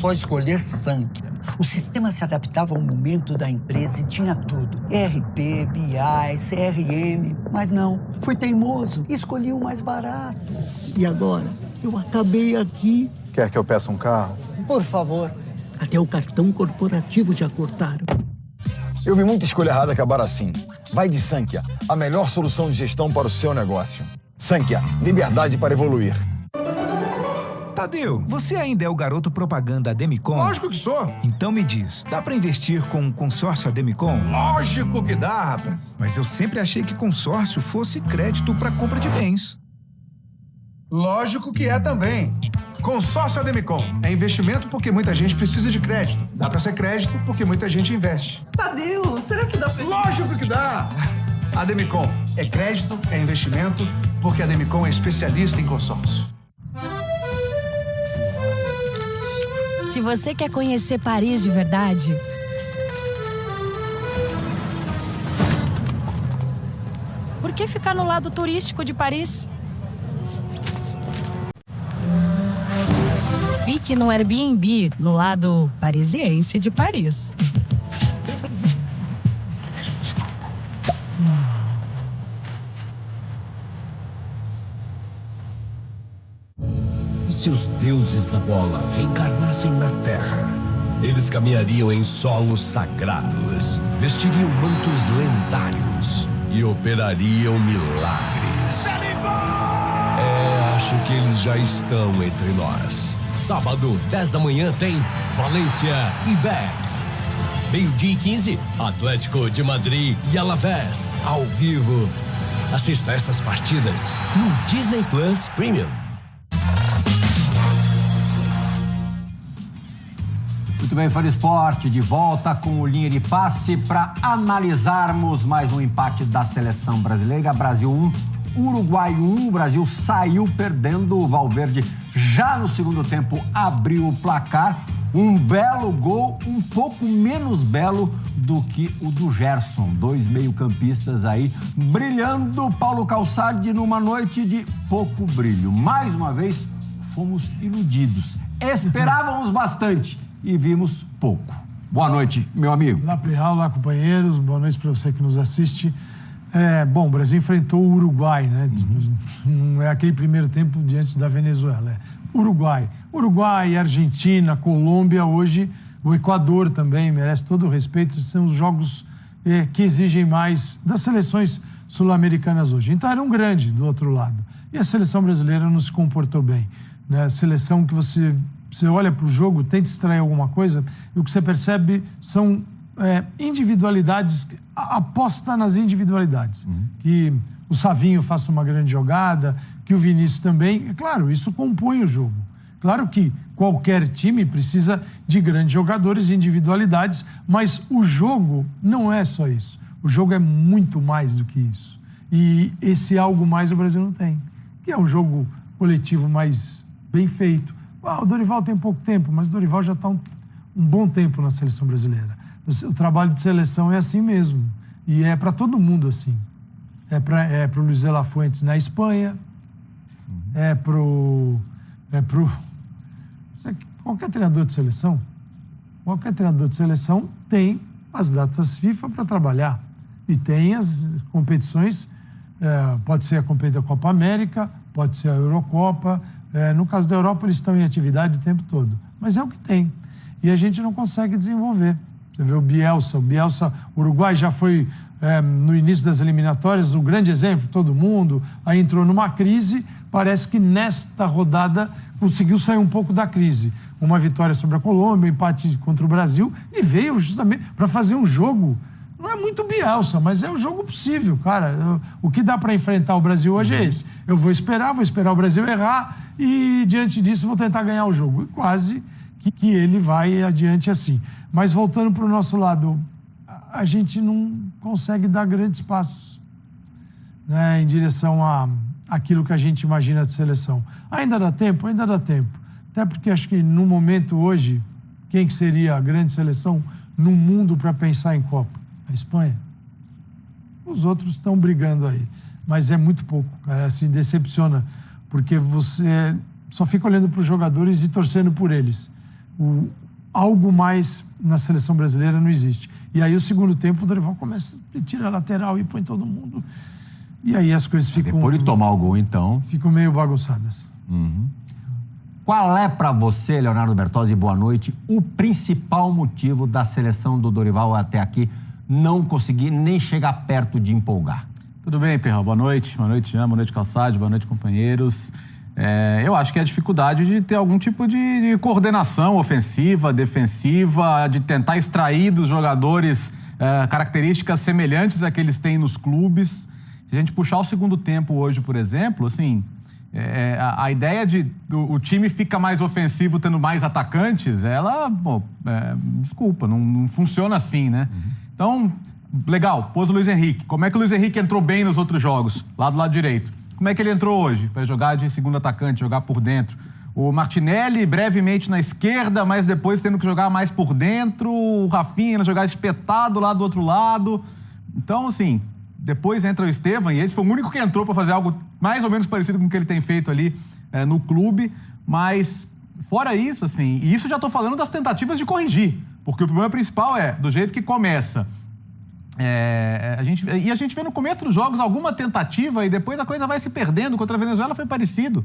Só escolher Sankhya. O sistema se adaptava ao momento da empresa e tinha tudo. ERP, BI, CRM. Mas não, fui teimoso e escolhi o mais barato. E agora, eu acabei aqui. Quer que eu peça um carro? Por favor. Até o cartão corporativo já cortaram. Eu vi muita escolha errada acabar assim. Vai de Sankhya, a melhor solução de gestão para o seu negócio. Sankhya, liberdade para evoluir. Tadeu, você ainda é o garoto propaganda Ademicon? Lógico que sou. Então me diz, dá pra investir com o consórcio Ademicon? Lógico que dá, rapaz. Mas eu sempre achei que consórcio fosse crédito para compra de bens. Lógico que é também. Consórcio Ademicon é investimento porque muita gente precisa de crédito. Dá pra ser crédito porque muita gente investe. Tadeu, será que dá pra... Lógico que dá! Ademicon é crédito, é investimento, porque a Ademicon é especialista em consórcio. Se você quer conhecer Paris de verdade, por que ficar no lado turístico de Paris? Fique no Airbnb, no lado parisiense de Paris. Se os deuses da bola reencarnassem na Terra, eles caminhariam em solos sagrados, vestiriam mantos lendários e operariam milagres. Acho que eles já estão entre nós. Sábado, 10 da manhã, tem Valência e Betis. Meio-dia e 15, Atlético de Madrid e Alavés, ao vivo. Assista estas partidas no Disney Plus Premium. Muito bem, Fã Esporte, de volta com o Linha de Passe para analisarmos mais um empate da seleção brasileira. Brasil 1, Uruguai 1. O Brasil saiu perdendo. O Valverde já no segundo tempo abriu o placar. Um belo gol, um pouco menos belo do que o do Gerson. Dois meio-campistas aí brilhando. Paulo Calçade numa noite de pouco brilho. Mais uma vez, fomos iludidos. Esperávamos bastante e vimos pouco. Boa noite, meu amigo. Olá, Plihal, olá, companheiros. Boa noite para você que nos assiste. Bom, o Brasil enfrentou o Uruguai, né? Não é aquele primeiro tempo diante da Venezuela. Uruguai, Argentina, Colômbia, hoje o Equador também merece todo o respeito. São os jogos que exigem mais das seleções sul-americanas hoje. Então era um grande do outro lado. E a seleção brasileira não se comportou bem, né? A seleção que você olha para o jogo, tenta extrair alguma coisa, e o que você percebe são individualidades, aposta nas individualidades. Que o Savinho faça uma grande jogada, que o Vinícius também. É claro, isso compõe o jogo. Claro que qualquer time precisa de grandes jogadores e individualidades, mas o jogo não é só isso. O jogo é muito mais do que isso. E esse algo mais o Brasil não tem, que é um jogo coletivo mais bem feito. O Dorival tem pouco tempo, mas o Dorival já está um bom tempo na seleção brasileira. O trabalho de seleção é assim mesmo. E é para todo mundo assim. É para o Luiz de la Fuente na Espanha, qualquer treinador de seleção. Qualquer treinador de seleção tem as datas FIFA para trabalhar. E tem as competições, pode ser a Copa América, pode ser a Eurocopa. No caso da Europa, eles estão em atividade o tempo todo. Mas é o que tem. E a gente não consegue desenvolver. Você vê o Bielsa. O Uruguai já foi, no início das eliminatórias, um grande exemplo, todo mundo. Aí entrou numa crise. Parece que nesta rodada conseguiu sair um pouco da crise. Uma vitória sobre a Colômbia, um empate contra o Brasil. E veio justamente para fazer um jogo. Não é muito Bielsa, mas é o jogo possível, cara. O que dá para enfrentar o Brasil hoje é esse. Eu vou esperar o Brasil errar e, diante disso, vou tentar ganhar o jogo. E quase que ele vai adiante assim. Mas, voltando para o nosso lado, a gente não consegue dar grandes passos, né, em direção àquilo que a gente imagina de seleção. Ainda dá tempo. Até porque acho que, no momento hoje, quem que seria a grande seleção no mundo para pensar em Copa? A Espanha. Os outros estão brigando aí. Mas é muito pouco, cara. Assim, decepciona. Porque você só fica olhando para os jogadores e torcendo por eles. algo mais na seleção brasileira não existe. E aí o segundo tempo o Dorival começa a tirar a lateral e põe todo mundo. E aí as coisas ficam... Depois de tomar o gol, então... Ficam meio bagunçadas. Qual é para você, Leonardo Bertozzi, boa noite, o principal motivo da seleção do Dorival até aqui não conseguir nem chegar perto de empolgar? Tudo bem, Perrão? Boa noite, Jean, boa noite, Calçade, boa noite, companheiros. Eu acho que é a dificuldade de ter algum tipo de coordenação ofensiva, defensiva, de tentar extrair dos jogadores características semelhantes a que eles têm nos clubes. Se a gente puxar o segundo tempo hoje, por exemplo, assim, a ideia de o time fica mais ofensivo tendo mais atacantes, desculpa, não funciona assim, né? Então, legal, pôs o Luiz Henrique. Como é que o Luiz Henrique entrou bem nos outros jogos, lá do lado direito? Como é que ele entrou hoje? Para jogar de segundo atacante, jogar por dentro. O Martinelli, brevemente na esquerda, mas depois tendo que jogar mais por dentro. O Rafinha jogar espetado lá do outro lado. Então, assim, depois entra o Estevam, e esse foi o único que entrou para fazer algo mais ou menos parecido com o que ele tem feito ali no clube. Mas, fora isso, assim, e isso já estou falando das tentativas de corrigir. Porque o problema principal do jeito que começa... a gente vê no começo dos jogos alguma tentativa e depois a coisa vai se perdendo. Contra a Venezuela foi parecido.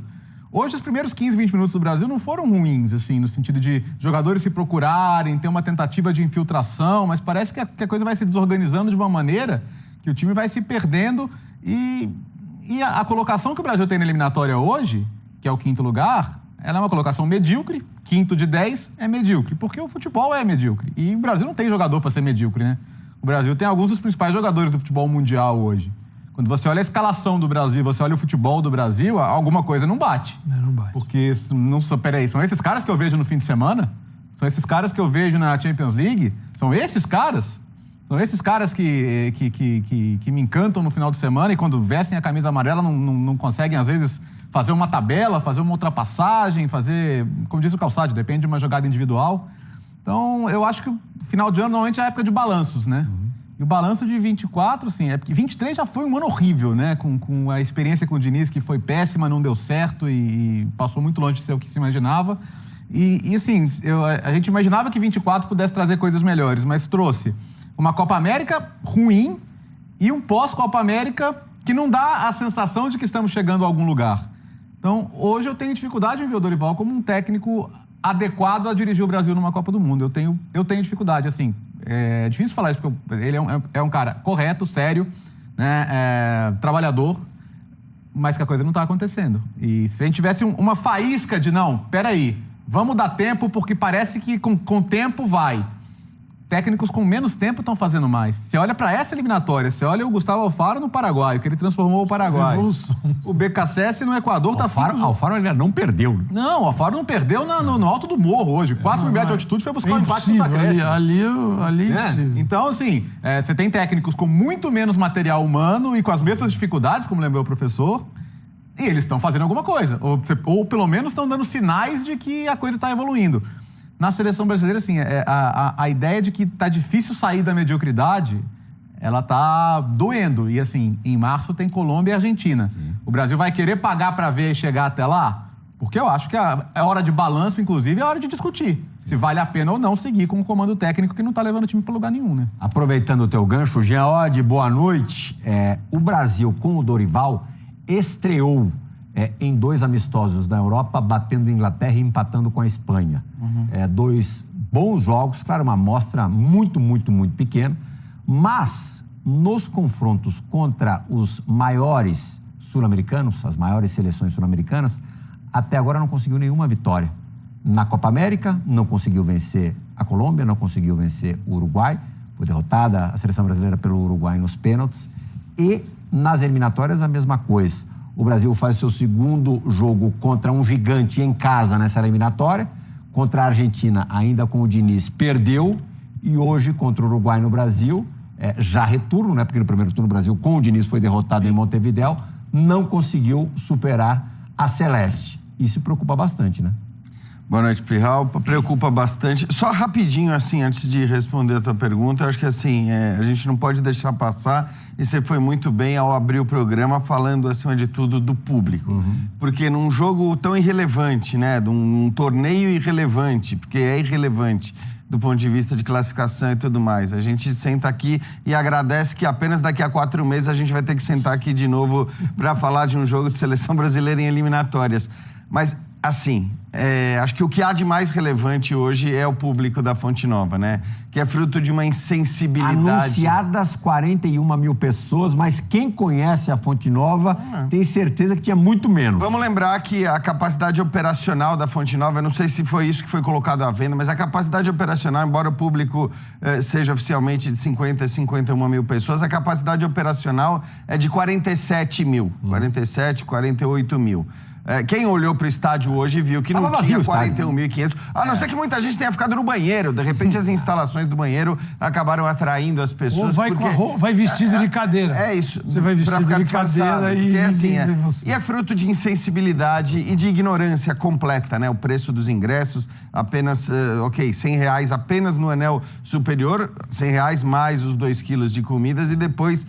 Hoje, os primeiros 15, 20 minutos do Brasil não foram ruins, assim, no sentido de jogadores se procurarem, ter uma tentativa de infiltração, mas parece que a coisa vai se desorganizando de uma maneira que o time vai se perdendo e a colocação que o Brasil tem na eliminatória hoje, que é o 5º lugar, ela é uma colocação medíocre. 5º de 10 é medíocre, porque o futebol é medíocre. E o Brasil não tem jogador para ser medíocre, né? O Brasil tem alguns dos principais jogadores do futebol mundial hoje. Quando você olha a escalação do Brasil, você olha o futebol do Brasil, alguma coisa não bate. Não bate. Porque, peraí, são esses caras que eu vejo no fim de semana? São esses caras que eu vejo na Champions League? São esses caras? São esses caras que me encantam no final de semana e quando vestem a camisa amarela não conseguem, às vezes, fazer uma tabela, fazer uma ultrapassagem, fazer, como diz o Calçade, depende de uma jogada individual. Então, eu acho que o final de ano normalmente é a época de balanços, né? E o balanço de 24, sim, porque 23 já foi um ano horrível, né? Com a experiência com o Diniz, que foi péssima, não deu certo e passou muito longe de ser o que se imaginava. E assim, a gente imaginava que 24 pudesse trazer coisas melhores, mas trouxe uma Copa América ruim e um pós-Copa América que não dá a sensação de que estamos chegando a algum lugar. Então, hoje eu tenho dificuldade em ver o Dorival como um técnico adequado a dirigir o Brasil numa Copa do Mundo. Eu tenho dificuldade, assim. É difícil falar isso, porque ele é um cara correto, sério, né, trabalhador, mas que a coisa não está acontecendo. E se a gente tivesse uma faísca de, não, peraí, vamos dar tempo, porque parece que com tempo vai. Técnicos com menos tempo estão fazendo mais. Você olha para essa eliminatória, você olha o Gustavo Alfaro no Paraguai, que ele transformou o Paraguai. Revolução. O BKSS no Equador tá assim. Alfaro ainda não perdeu. Não, o Alfaro não perdeu no alto do morro hoje. 4 mil metros de altitude foi buscar um empate nos acréscimos. Ali é impossível. Então, assim, você tem técnicos com muito menos material humano e com as mesmas dificuldades, como lembrou o professor, e eles estão fazendo alguma coisa. Ou pelo menos estão dando sinais de que a coisa está evoluindo. Na seleção brasileira, assim, a ideia de que tá difícil sair da mediocridade, ela tá doendo. E, assim, em março tem Colômbia e Argentina. O Brasil vai querer pagar para ver e chegar até lá? Porque eu acho que é hora de balanço, inclusive, é hora de discutir se vale a pena ou não seguir com um comando técnico que não tá levando o time para lugar nenhum, né? Aproveitando o teu gancho, Jean Oddi, boa noite. O Brasil, com o Dorival, estreou em 2 amistosos na Europa, batendo a Inglaterra e empatando com a Espanha. 2 bons jogos, claro, uma amostra muito, muito, muito pequena, mas nos confrontos contra os maiores sul-americanos, as maiores seleções sul-americanas, até agora não conseguiu nenhuma vitória. Na Copa América, não conseguiu vencer a Colômbia, não conseguiu vencer o Uruguai, foi derrotada a seleção brasileira pelo Uruguai nos pênaltis, e nas eliminatórias a mesma coisa. O Brasil faz seu segundo jogo contra um gigante em casa nessa eliminatória. Contra a Argentina, ainda com o Diniz, perdeu. E hoje, contra o Uruguai no Brasil, já retorno, né? Porque no primeiro turno o Brasil, com o Diniz, foi derrotado em Montevidéu, não conseguiu superar a Celeste. Isso preocupa bastante, né? Boa noite, Plihal. Preocupa bastante. Só rapidinho, assim, antes de responder a tua pergunta, eu acho que, assim, a gente não pode deixar passar, e você foi muito bem ao abrir o programa falando, acima de tudo, do público. Porque num jogo tão irrelevante, né, de um torneio irrelevante, porque é irrelevante do ponto de vista de classificação e tudo mais, a gente senta aqui e agradece que apenas daqui a 4 meses a gente vai ter que sentar aqui de novo para falar de um jogo de seleção brasileira em eliminatórias. Mas, assim, acho que o que há de mais relevante hoje é o público da Fonte Nova, né? Que é fruto de uma insensibilidade. Anunciadas 41 mil pessoas, mas quem conhece a Fonte Nova tem certeza que tinha muito menos. Vamos lembrar que a capacidade operacional da Fonte Nova, eu não sei se foi isso que foi colocado à venda, mas a capacidade operacional, embora o público seja oficialmente de 50, 51 mil pessoas, a capacidade operacional é de 47 mil, 47, 48 mil. Quem olhou para o estádio hoje viu que não tinha 41.500. A não ser que muita gente tenha ficado no banheiro. De repente, as instalações do banheiro acabaram atraindo as pessoas. Ou vai, porque... vai vestido de cadeira. É isso. Você vai vestido de cadeira e assim, você. E é fruto de insensibilidade e de ignorância completa, né? O preço dos ingressos, apenas, R$100 apenas no anel superior, R$100 mais os 2 quilos de comidas e depois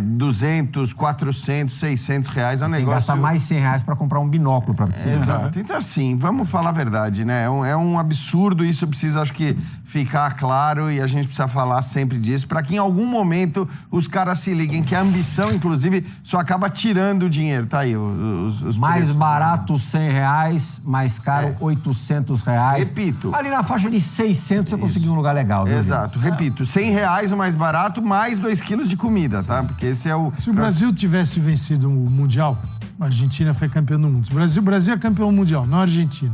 200, 400, R$600. É um negócio... Tem que gastar mais R$100 para comprar um binóculo para você. Exato. Então, assim, vamos falar a verdade, né? É um absurdo, isso precisa, acho que, ficar claro e a gente precisa falar sempre disso, para que em algum momento os caras se liguem que a ambição, inclusive, só acaba tirando o dinheiro. Tá aí os mais preços. Barato R$100, mais caro R$800. Repito. Ali na faixa de 600 você conseguiu um lugar legal. Viu, exato. Repito, R$100 o mais barato, mais 2 quilos de comida, tá? Porque esse é o... Se o Brasil tivesse vencido o Mundial... A Argentina foi campeã do mundo. O Brasil é campeão mundial, não a Argentina.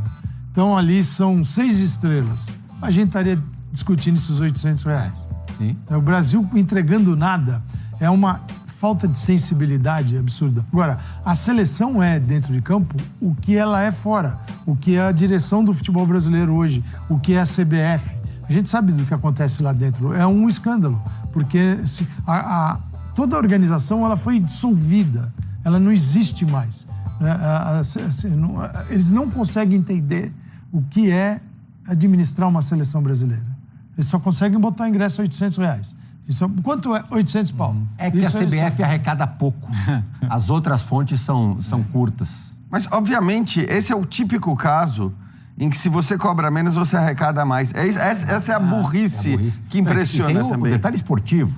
Então, ali são 6 estrelas. A gente estaria discutindo esses R$800. Sim. Então, o Brasil entregando nada é uma falta de sensibilidade absurda. Agora, a seleção é, dentro de campo, o que ela é fora. O que é a direção do futebol brasileiro hoje. O que é a CBF. A gente sabe do que acontece lá dentro. É um escândalo. Porque toda a organização ela foi dissolvida. Ela não existe mais. Eles não conseguem entender o que é administrar uma seleção brasileira. Eles só conseguem botar o ingresso a R$800. Quanto é 800 pau? É que isso a CBF arrecada pouco. As outras fontes são curtas. Mas, obviamente, esse é o típico caso em que se você cobra menos, você arrecada mais. Essa é a burrice que impressiona também. também. O detalhe esportivo,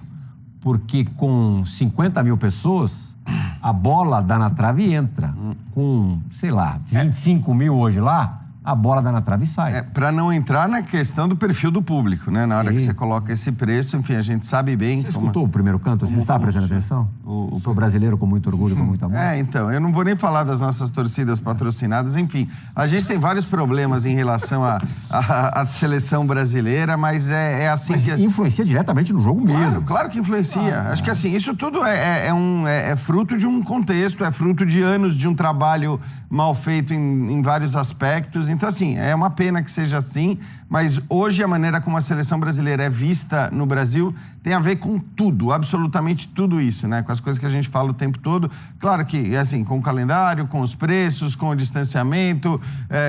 porque com 50 mil pessoas... A bola dá na trave e entra. Com, 25 mil hoje lá, a bola dá na trave e sai. Para não entrar na questão do perfil do público, né? Na hora que você coloca esse preço, enfim, a gente sabe bem... Você escutou o primeiro canto? Você está prestando atenção? O brasileiro com muito orgulho, com muito amor? Então, eu não vou nem falar das nossas torcidas patrocinadas, enfim. A gente tem vários problemas em relação à seleção brasileira, mas é assim... Mas influencia diretamente no jogo mesmo. Claro que influencia. Acho que assim, isso tudo é fruto de um contexto, é fruto de anos de um trabalho mal feito em vários aspectos. Então, assim, é uma pena que seja assim, mas hoje a maneira como a seleção brasileira é vista no Brasil tem a ver com tudo, absolutamente tudo isso, né? Com as coisas que a gente fala o tempo todo. Claro que, assim, com o calendário, com os preços, com o distanciamento,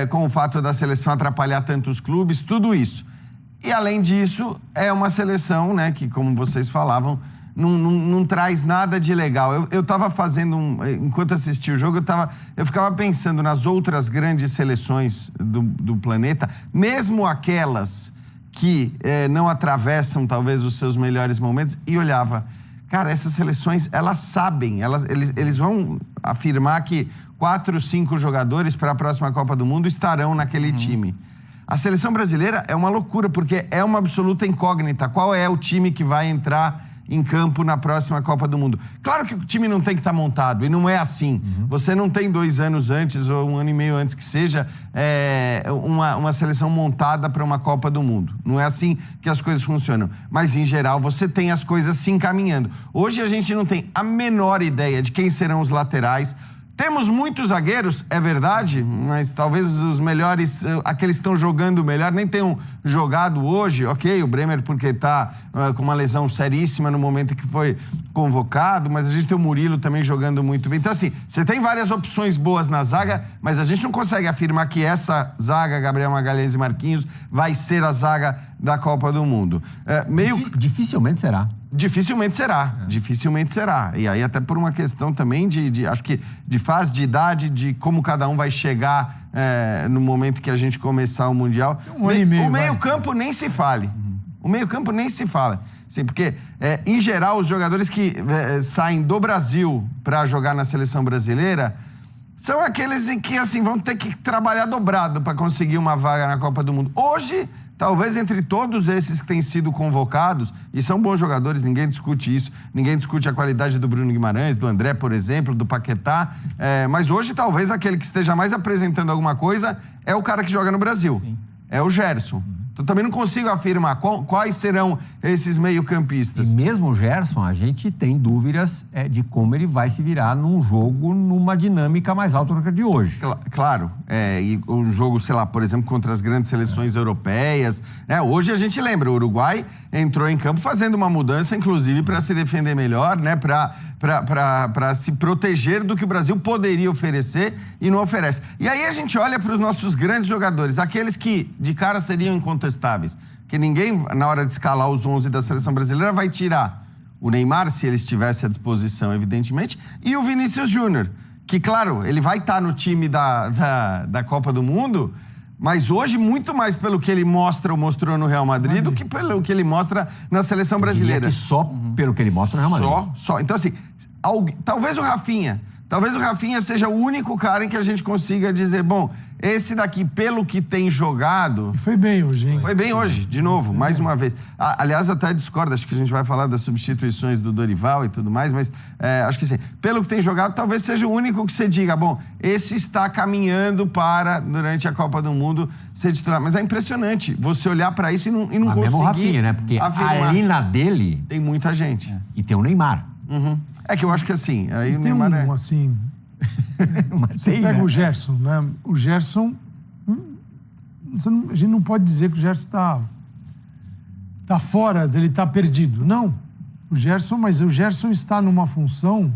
com o fato da seleção atrapalhar tantos clubes, tudo isso. E, além disso, é uma seleção, né, que, como vocês falavam, não traz nada de legal. Eu estava fazendo, enquanto assistia o jogo, eu ficava pensando nas outras grandes seleções do planeta, mesmo aquelas que não atravessam, talvez, os seus melhores momentos, e olhava, cara, essas seleções, elas sabem, eles vão afirmar que 4, 5 jogadores para a próxima Copa do Mundo estarão naquele time. A seleção brasileira é uma loucura, porque é uma absoluta incógnita. Qual é o time que vai entrar em campo na próxima Copa do Mundo? Claro que o time não tem que estar montado, e não é assim. Você não tem 2 anos antes, ou 1 ano e meio antes que seja, uma seleção montada para uma Copa do Mundo. Não é assim que as coisas funcionam. Mas, em geral, você tem as coisas se encaminhando. Hoje a gente não tem a menor ideia de quem serão os laterais. Temos muitos zagueiros, é verdade, mas talvez os melhores, aqueles que estão jogando melhor, nem tenham jogado hoje. Ok, o Bremer porque está com uma lesão seríssima no momento que foi convocado, mas a gente tem o Murilo também jogando muito bem. Então, assim, você tem várias opções boas na zaga, mas a gente não consegue afirmar que essa zaga, Gabriel Magalhães e Marquinhos, vai ser a zaga da Copa do Mundo. Dificilmente será. Dificilmente será. E aí até por uma questão também acho que de fase, de idade, de como cada um vai chegar no momento que a gente começar o Mundial. O meio-campo nem se fale. O meio-campo nem se fala. Sim, porque, em geral, os jogadores que saem do Brasil para jogar na seleção brasileira são aqueles em que, assim, vão ter que trabalhar dobrado para conseguir uma vaga na Copa do Mundo. Hoje, talvez entre todos esses que têm sido convocados, e são bons jogadores, ninguém discute isso, ninguém discute a qualidade do Bruno Guimarães, do André, por exemplo, do Paquetá, mas hoje talvez aquele que esteja mais apresentando alguma coisa é o cara que joga no Brasil. Sim. É o Gerson. Então também não consigo afirmar quais serão esses meio-campistas. E mesmo o Gerson, a gente tem dúvidas de como ele vai se virar num jogo, numa dinâmica mais alta do que a de hoje. Claro. E um jogo, sei lá, por exemplo, contra as grandes seleções europeias. Hoje a gente lembra, o Uruguai entrou em campo fazendo uma mudança, inclusive, para se defender melhor, né? Para se proteger do que o Brasil poderia oferecer e não oferece. E aí a gente olha para os nossos grandes jogadores, aqueles que de cara seriam incontestáveis, que ninguém, na hora de escalar os 11 da seleção brasileira, vai tirar o Neymar, se ele estivesse à disposição, evidentemente, e o Vinícius Júnior, que, claro, ele vai estar no time da Copa do Mundo, mas hoje muito mais pelo que ele mostrou no Real Madrid do que pelo que ele mostra na seleção brasileira. Que só pelo que ele mostra no Real Madrid. Só. Então, assim, talvez o Rafinha seja o único cara em que a gente consiga dizer, bom, esse daqui, pelo que tem jogado... E foi bem hoje, hein? Foi bem hoje, de novo, mais uma vez. Aliás, até discordo, acho que a gente vai falar das substituições do Dorival e tudo mais, mas acho que sim. Pelo que tem jogado, talvez seja o único que você diga, bom, esse está caminhando para, durante a Copa do Mundo, ser titular. Mas é impressionante você olhar para isso e não conseguir mesmo o Rafinha, né? Porque afirmar. ali na dele... Tem muita gente. E tem o Neymar. Uhum. É que eu acho que assim... Aí o tem Neymar assim... Você pega o Gerson, né? O Gerson... a gente não pode dizer que o Gerson está fora, ele está perdido. Não. Mas o Gerson está numa função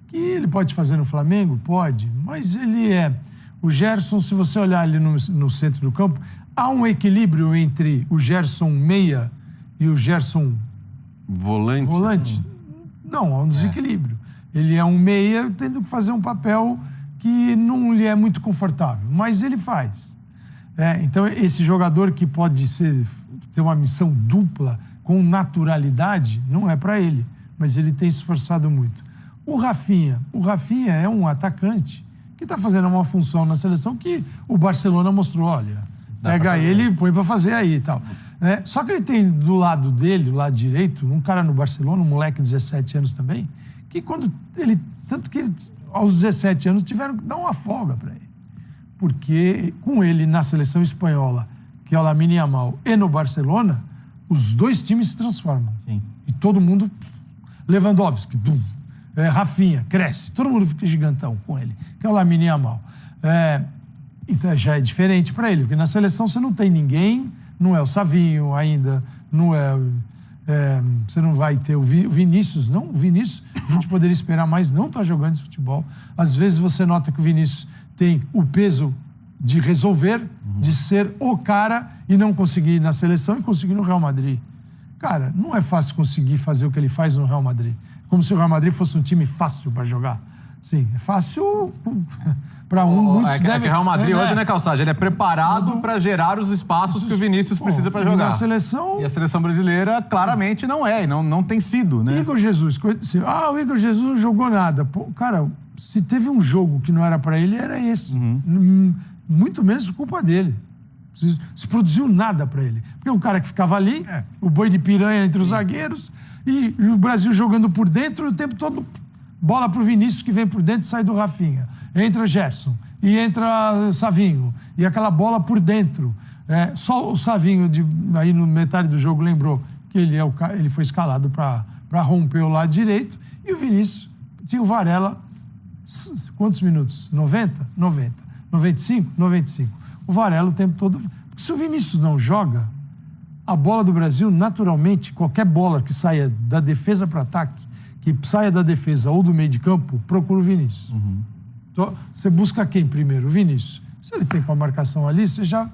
que ele pode fazer no Flamengo? Pode. Mas ele é... O Gerson, se você olhar ali no centro do campo, há um equilíbrio entre o Gerson meia e o Gerson... Volante? Não, há um desequilíbrio. Ele é um meia tendo que fazer um papel que não lhe é muito confortável, mas ele faz. Então, esse jogador que pode ter uma missão dupla com naturalidade, não é para ele, mas ele tem se esforçado muito. O Rafinha é um atacante que está fazendo uma função na seleção que o Barcelona mostrou, olha, pega ele e põe para fazer aí e tal. Só que ele tem do lado dele, do lado direito, um cara no Barcelona, um moleque de 17 anos também, que tanto que ele, aos 17 anos, tiveram que dar uma folga para ele. Porque com ele na seleção espanhola, que é o Lamine Yamal, e no Barcelona, os dois times se transformam. Sim. E todo mundo... Lewandowski, Rafinha, cresce. Todo mundo fica gigantão com ele, que é o Lamine Yamal. Então já é diferente para ele, porque na seleção você não tem ninguém, não é o Savinho ainda, não é... você não vai ter o Vinícius, não. O Vinícius, a gente poderia esperar mais, não está jogando esse futebol. Às vezes você nota que o Vinícius tem o peso de resolver, de ser o cara e não conseguir ir na seleção e conseguir no Real Madrid. Cara, não é fácil conseguir fazer o que ele faz no Real Madrid. Como se o Real Madrid fosse um time fácil para jogar. Sim, é fácil para muitos que o Real Madrid hoje, né, Calçade? Ele é preparado para gerar os espaços que o Vinícius precisa para jogar. E na seleção... E a seleção brasileira claramente não é, não tem sido, né? Igor Jesus. O Igor Jesus não jogou nada. Pô, cara, se teve um jogo que não era para ele, era esse. Muito menos culpa dele. Se produziu nada para ele. Porque é um cara que ficava ali, o boi de piranha entre os zagueiros, e o Brasil jogando por dentro o tempo todo... Bola pro Vinícius, que vem por dentro e sai do Rafinha. Entra Gerson e entra Savinho. E aquela bola por dentro. Só o Savinho, aí no metade do jogo, lembrou que ele foi escalado para romper o lado direito. E o Vinícius tinha o Varela Quantos minutos? 90? 90. 95? 95. O Varela o tempo todo... Porque se o Vinícius não joga, a bola do Brasil, naturalmente, qualquer bola que saia da defesa para o ataque, que saia da defesa ou do meio de campo, procura o Vinícius. Então, você busca quem primeiro? O Vinícius. Se ele tem com a marcação ali, você já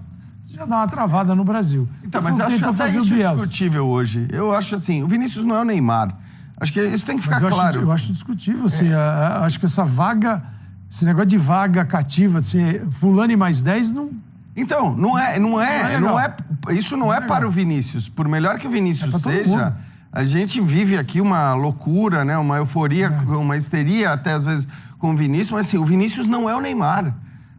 dá uma travada no Brasil. Então, mas acho até isso discutível hoje. Eu acho assim, o Vinícius não é o Neymar. Acho que isso tem que ficar claro. Eu acho discutível, assim, acho que essa vaga, esse negócio de vaga cativa, assim, fulano e mais 10, não... Então, isso não é para o Vinícius. Por melhor que o Vinícius seja, a gente vive aqui uma loucura, né? Uma euforia, uma histeria até às vezes com o Vinícius, mas assim, o Vinícius não é o Neymar.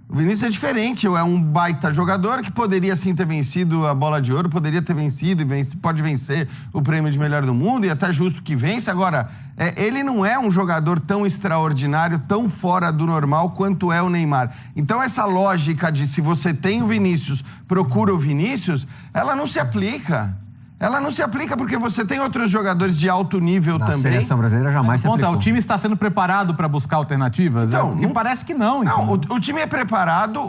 O Vinícius é diferente, é um baita jogador que poderia sim ter vencido a Bola de Ouro, poderia ter vencido e pode vencer o prêmio de melhor do mundo e até justo que vence. Agora, ele não é um jogador tão extraordinário, tão fora do normal quanto é o Neymar. Então essa lógica de se você tem o Vinícius, procura o Vinícius, ela não se aplica. Ela não se aplica porque você tem outros jogadores de alto nível também. Na seleção brasileira jamais se aplicou. O time está sendo preparado para buscar alternativas? Então, Porque parece que não. Então. Não, o time é preparado,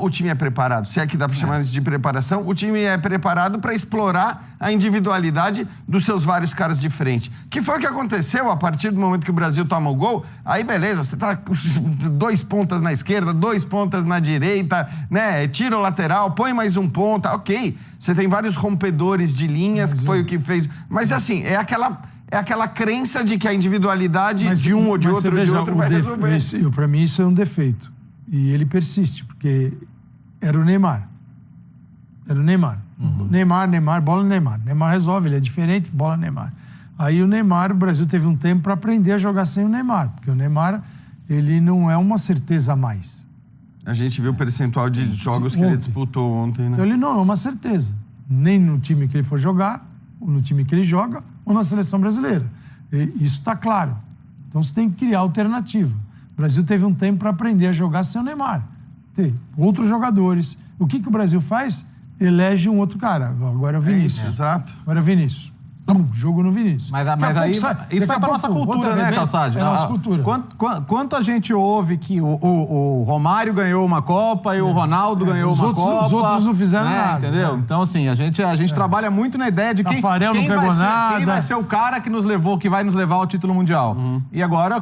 se é que dá para chamar isso de preparação, o time é preparado para explorar a individualidade dos seus vários caras de frente. Que foi o que aconteceu a partir do momento que o Brasil toma o gol. Aí beleza, você tá com 2 pontas na esquerda, 2 pontas na direita, né? Tira o lateral, põe mais um ponta, ok. Você tem vários rompedores de linhas, que foi o que fez. Mas assim, é aquela crença de que a individualidade de um ou de outro vai resolver. Para mim isso é um defeito. E ele persiste, porque era o Neymar. Neymar, bola Neymar. Neymar resolve, ele é diferente, bola Neymar. Aí o Brasil teve um tempo para aprender a jogar sem o Neymar, porque o Neymar, ele não é uma certeza a mais. A gente viu o percentual de jogos que ele disputou ontem, né? Então ele não é uma certeza. Nem no time que ele for jogar, ou no time que ele joga, ou na seleção brasileira. Isso está claro. Então você tem que criar alternativa. O Brasil teve um tempo para aprender a jogar sem o Neymar. Tem outros jogadores. O que o Brasil faz? Elege um outro cara. Agora é o Vinícius. Exato. Agora é o Vinícius. Jogo no Vinícius. Mas aí, isso vai para nossa cultura, né, Calçade? É nossa cultura. Quanto a gente ouve que o Romário ganhou uma Copa e o Ronaldo ganhou uma Copa. Os outros não fizeram nada. Entendeu? Então, assim, a gente trabalha muito na ideia de quem vai ser o cara que vai nos levar ao título mundial. E agora,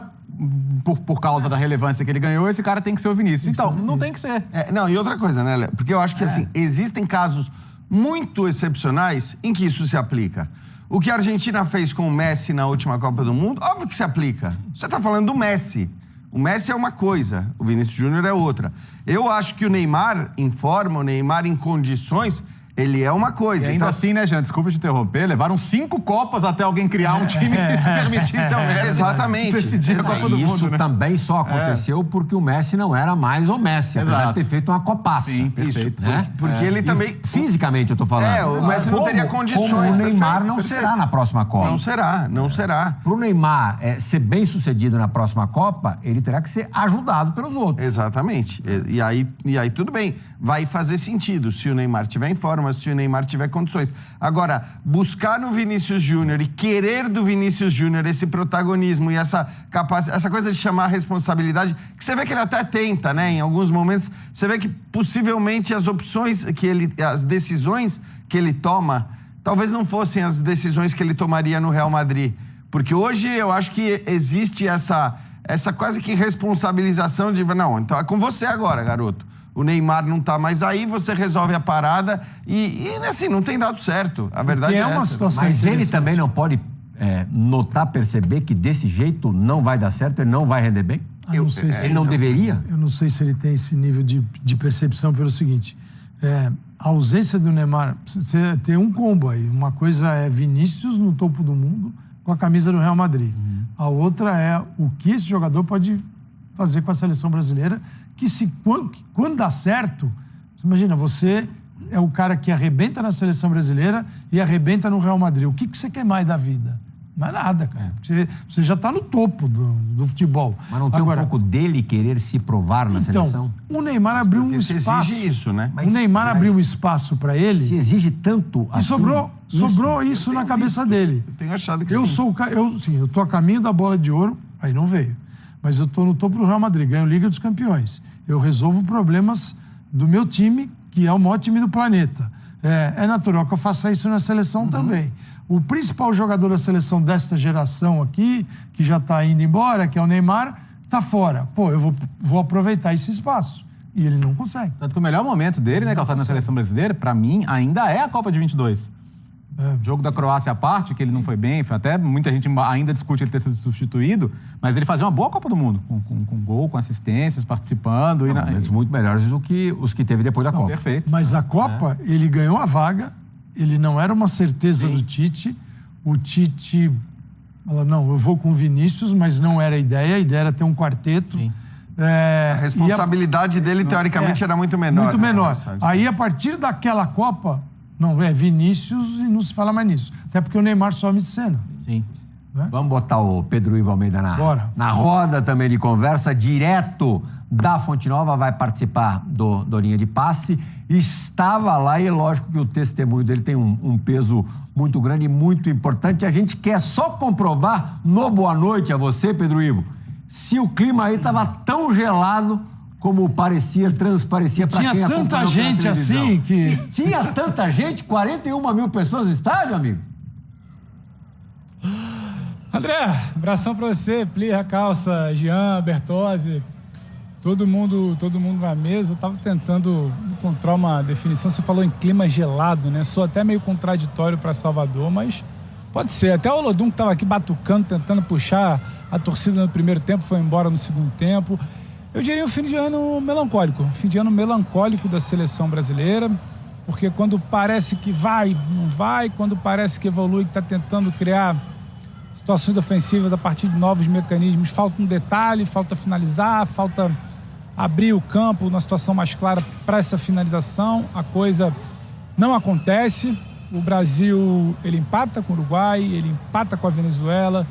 por causa da relevância que ele ganhou, esse cara tem que ser o Vinícius. Então, não tem que ser. E outra coisa, né, Léo? Porque eu acho que, assim, existem casos muito excepcionais em que isso se aplica. O que a Argentina fez com o Messi na última Copa do Mundo, óbvio que se aplica. Você está falando do Messi. O Messi é uma coisa, o Vinícius Júnior é outra. Eu acho que o Neymar em forma, o Neymar em condições, ele é uma coisa. E ainda assim, né, Jean? Desculpa te interromper, levaram 5 Copas até alguém criar um time que permitisse ao Messi. Exatamente. Decidir a Copa do Mundo, isso também só aconteceu porque o Messi não era mais o Messi, apesar de ter feito uma copaça. Sim, perfeito. Né? Porque ele também... Fisicamente, eu tô falando. O Messi não teria condições. Como o Neymar não será na próxima Copa. Não será. Pro Neymar ser bem sucedido na próxima Copa, ele terá que ser ajudado pelos outros. Exatamente. E aí tudo bem. Vai fazer sentido se o Neymar estiver em forma, se o Neymar tiver condições. Agora, buscar no Vinícius Júnior e querer do Vinícius Júnior esse protagonismo e essa coisa de chamar a responsabilidade, que você vê que ele até tenta, né? Em alguns momentos, você vê que possivelmente as decisões que ele toma, talvez não fossem as decisões que ele tomaria no Real Madrid. Porque hoje eu acho que existe essa quase que responsabilização de, não, então é com você agora, garoto. O Neymar não tá mais aí, você resolve a parada e assim, não tem dado certo. A verdade é essa. Mas ele também não pode perceber que desse jeito não vai dar certo, ele não vai render bem? Ele não deveria? Eu não sei se ele tem esse nível de percepção pelo seguinte, a ausência do Neymar, você tem um combo aí. Uma coisa é Vinícius no topo do mundo com a camisa do Real Madrid. A outra é o que esse jogador pode fazer com a seleção brasileira, que quando dá certo, você imagina, você é o cara que arrebenta na seleção brasileira e arrebenta no Real Madrid. O que você quer mais da vida? Não é nada, cara. Você já está no topo do futebol. Mas não tem um pouco dele querer se provar na seleção? O Neymar abriu um espaço. Exige isso, né? O Neymar abriu um espaço para ele. Se exige tanto assim. E sobrou isso na cabeça dele. Eu tenho achado que eu tô a caminho da Bola de Ouro, aí não veio. mas eu estou no topo do Real Madrid, ganho Liga dos Campeões. Eu resolvo problemas do meu time, que é o maior time do planeta. É natural que eu faça isso na seleção também. O principal jogador da seleção desta geração aqui, que já está indo embora, que é o Neymar, está fora. Pô, eu vou aproveitar esse espaço. E ele não consegue. Tanto que o melhor momento dele, né, Calçado, na seleção brasileira, pra mim, ainda é a Copa de 22. O jogo da Croácia à parte, que ele não foi bem, até muita gente ainda discute ele ter sido substituído, mas ele fazia uma boa Copa do Mundo, com gol, com assistências, participando. Momentos muito melhores do que os que teve depois da Copa. Perfeito. Mas a Copa, ele ganhou a vaga, ele não era uma certeza do Tite. O Tite falou, não, eu vou com o Vinícius, mas não era a ideia era ter um quarteto. Sim. A responsabilidade dele, teoricamente, era muito menor. Muito menor. Né? Aí, a partir daquela Copa, não, é Vinícius e não se fala mais nisso. Até porque o Neymar some de cena. Sim. Vamos botar o Pedro Ivo Almeida na roda também de conversa, direto da Fonte Nova, vai participar do Linha de Passe. Estava lá e é lógico que o testemunho dele tem um peso muito grande e muito importante. A gente quer só comprovar no boa noite a você, Pedro Ivo, se o clima aí estava tão gelado como transparecia para quem acompanhou tanta gente assim que... E tinha tanta gente, 41 mil pessoas no estádio, amigo? André, abração pra você, Plirra, Calça, Jean, Bertozzi, todo mundo na mesa. Eu tava tentando encontrar uma definição. Você falou em clima gelado, né? Sou até meio contraditório para Salvador, mas pode ser. Até o Olodum que tava aqui batucando, tentando puxar a torcida no primeiro tempo, foi embora no segundo tempo. Eu diria um fim de ano melancólico. Fim de ano melancólico da seleção brasileira, porque quando parece que vai, não vai. Quando parece que evolui, que tá tentando criar situações ofensivas a partir de novos mecanismos, falta um detalhe, falta finalizar, falta abrir o campo numa situação mais clara para essa finalização. A coisa não acontece. O Brasil, ele empata com o Uruguai, ele empata com a Venezuela,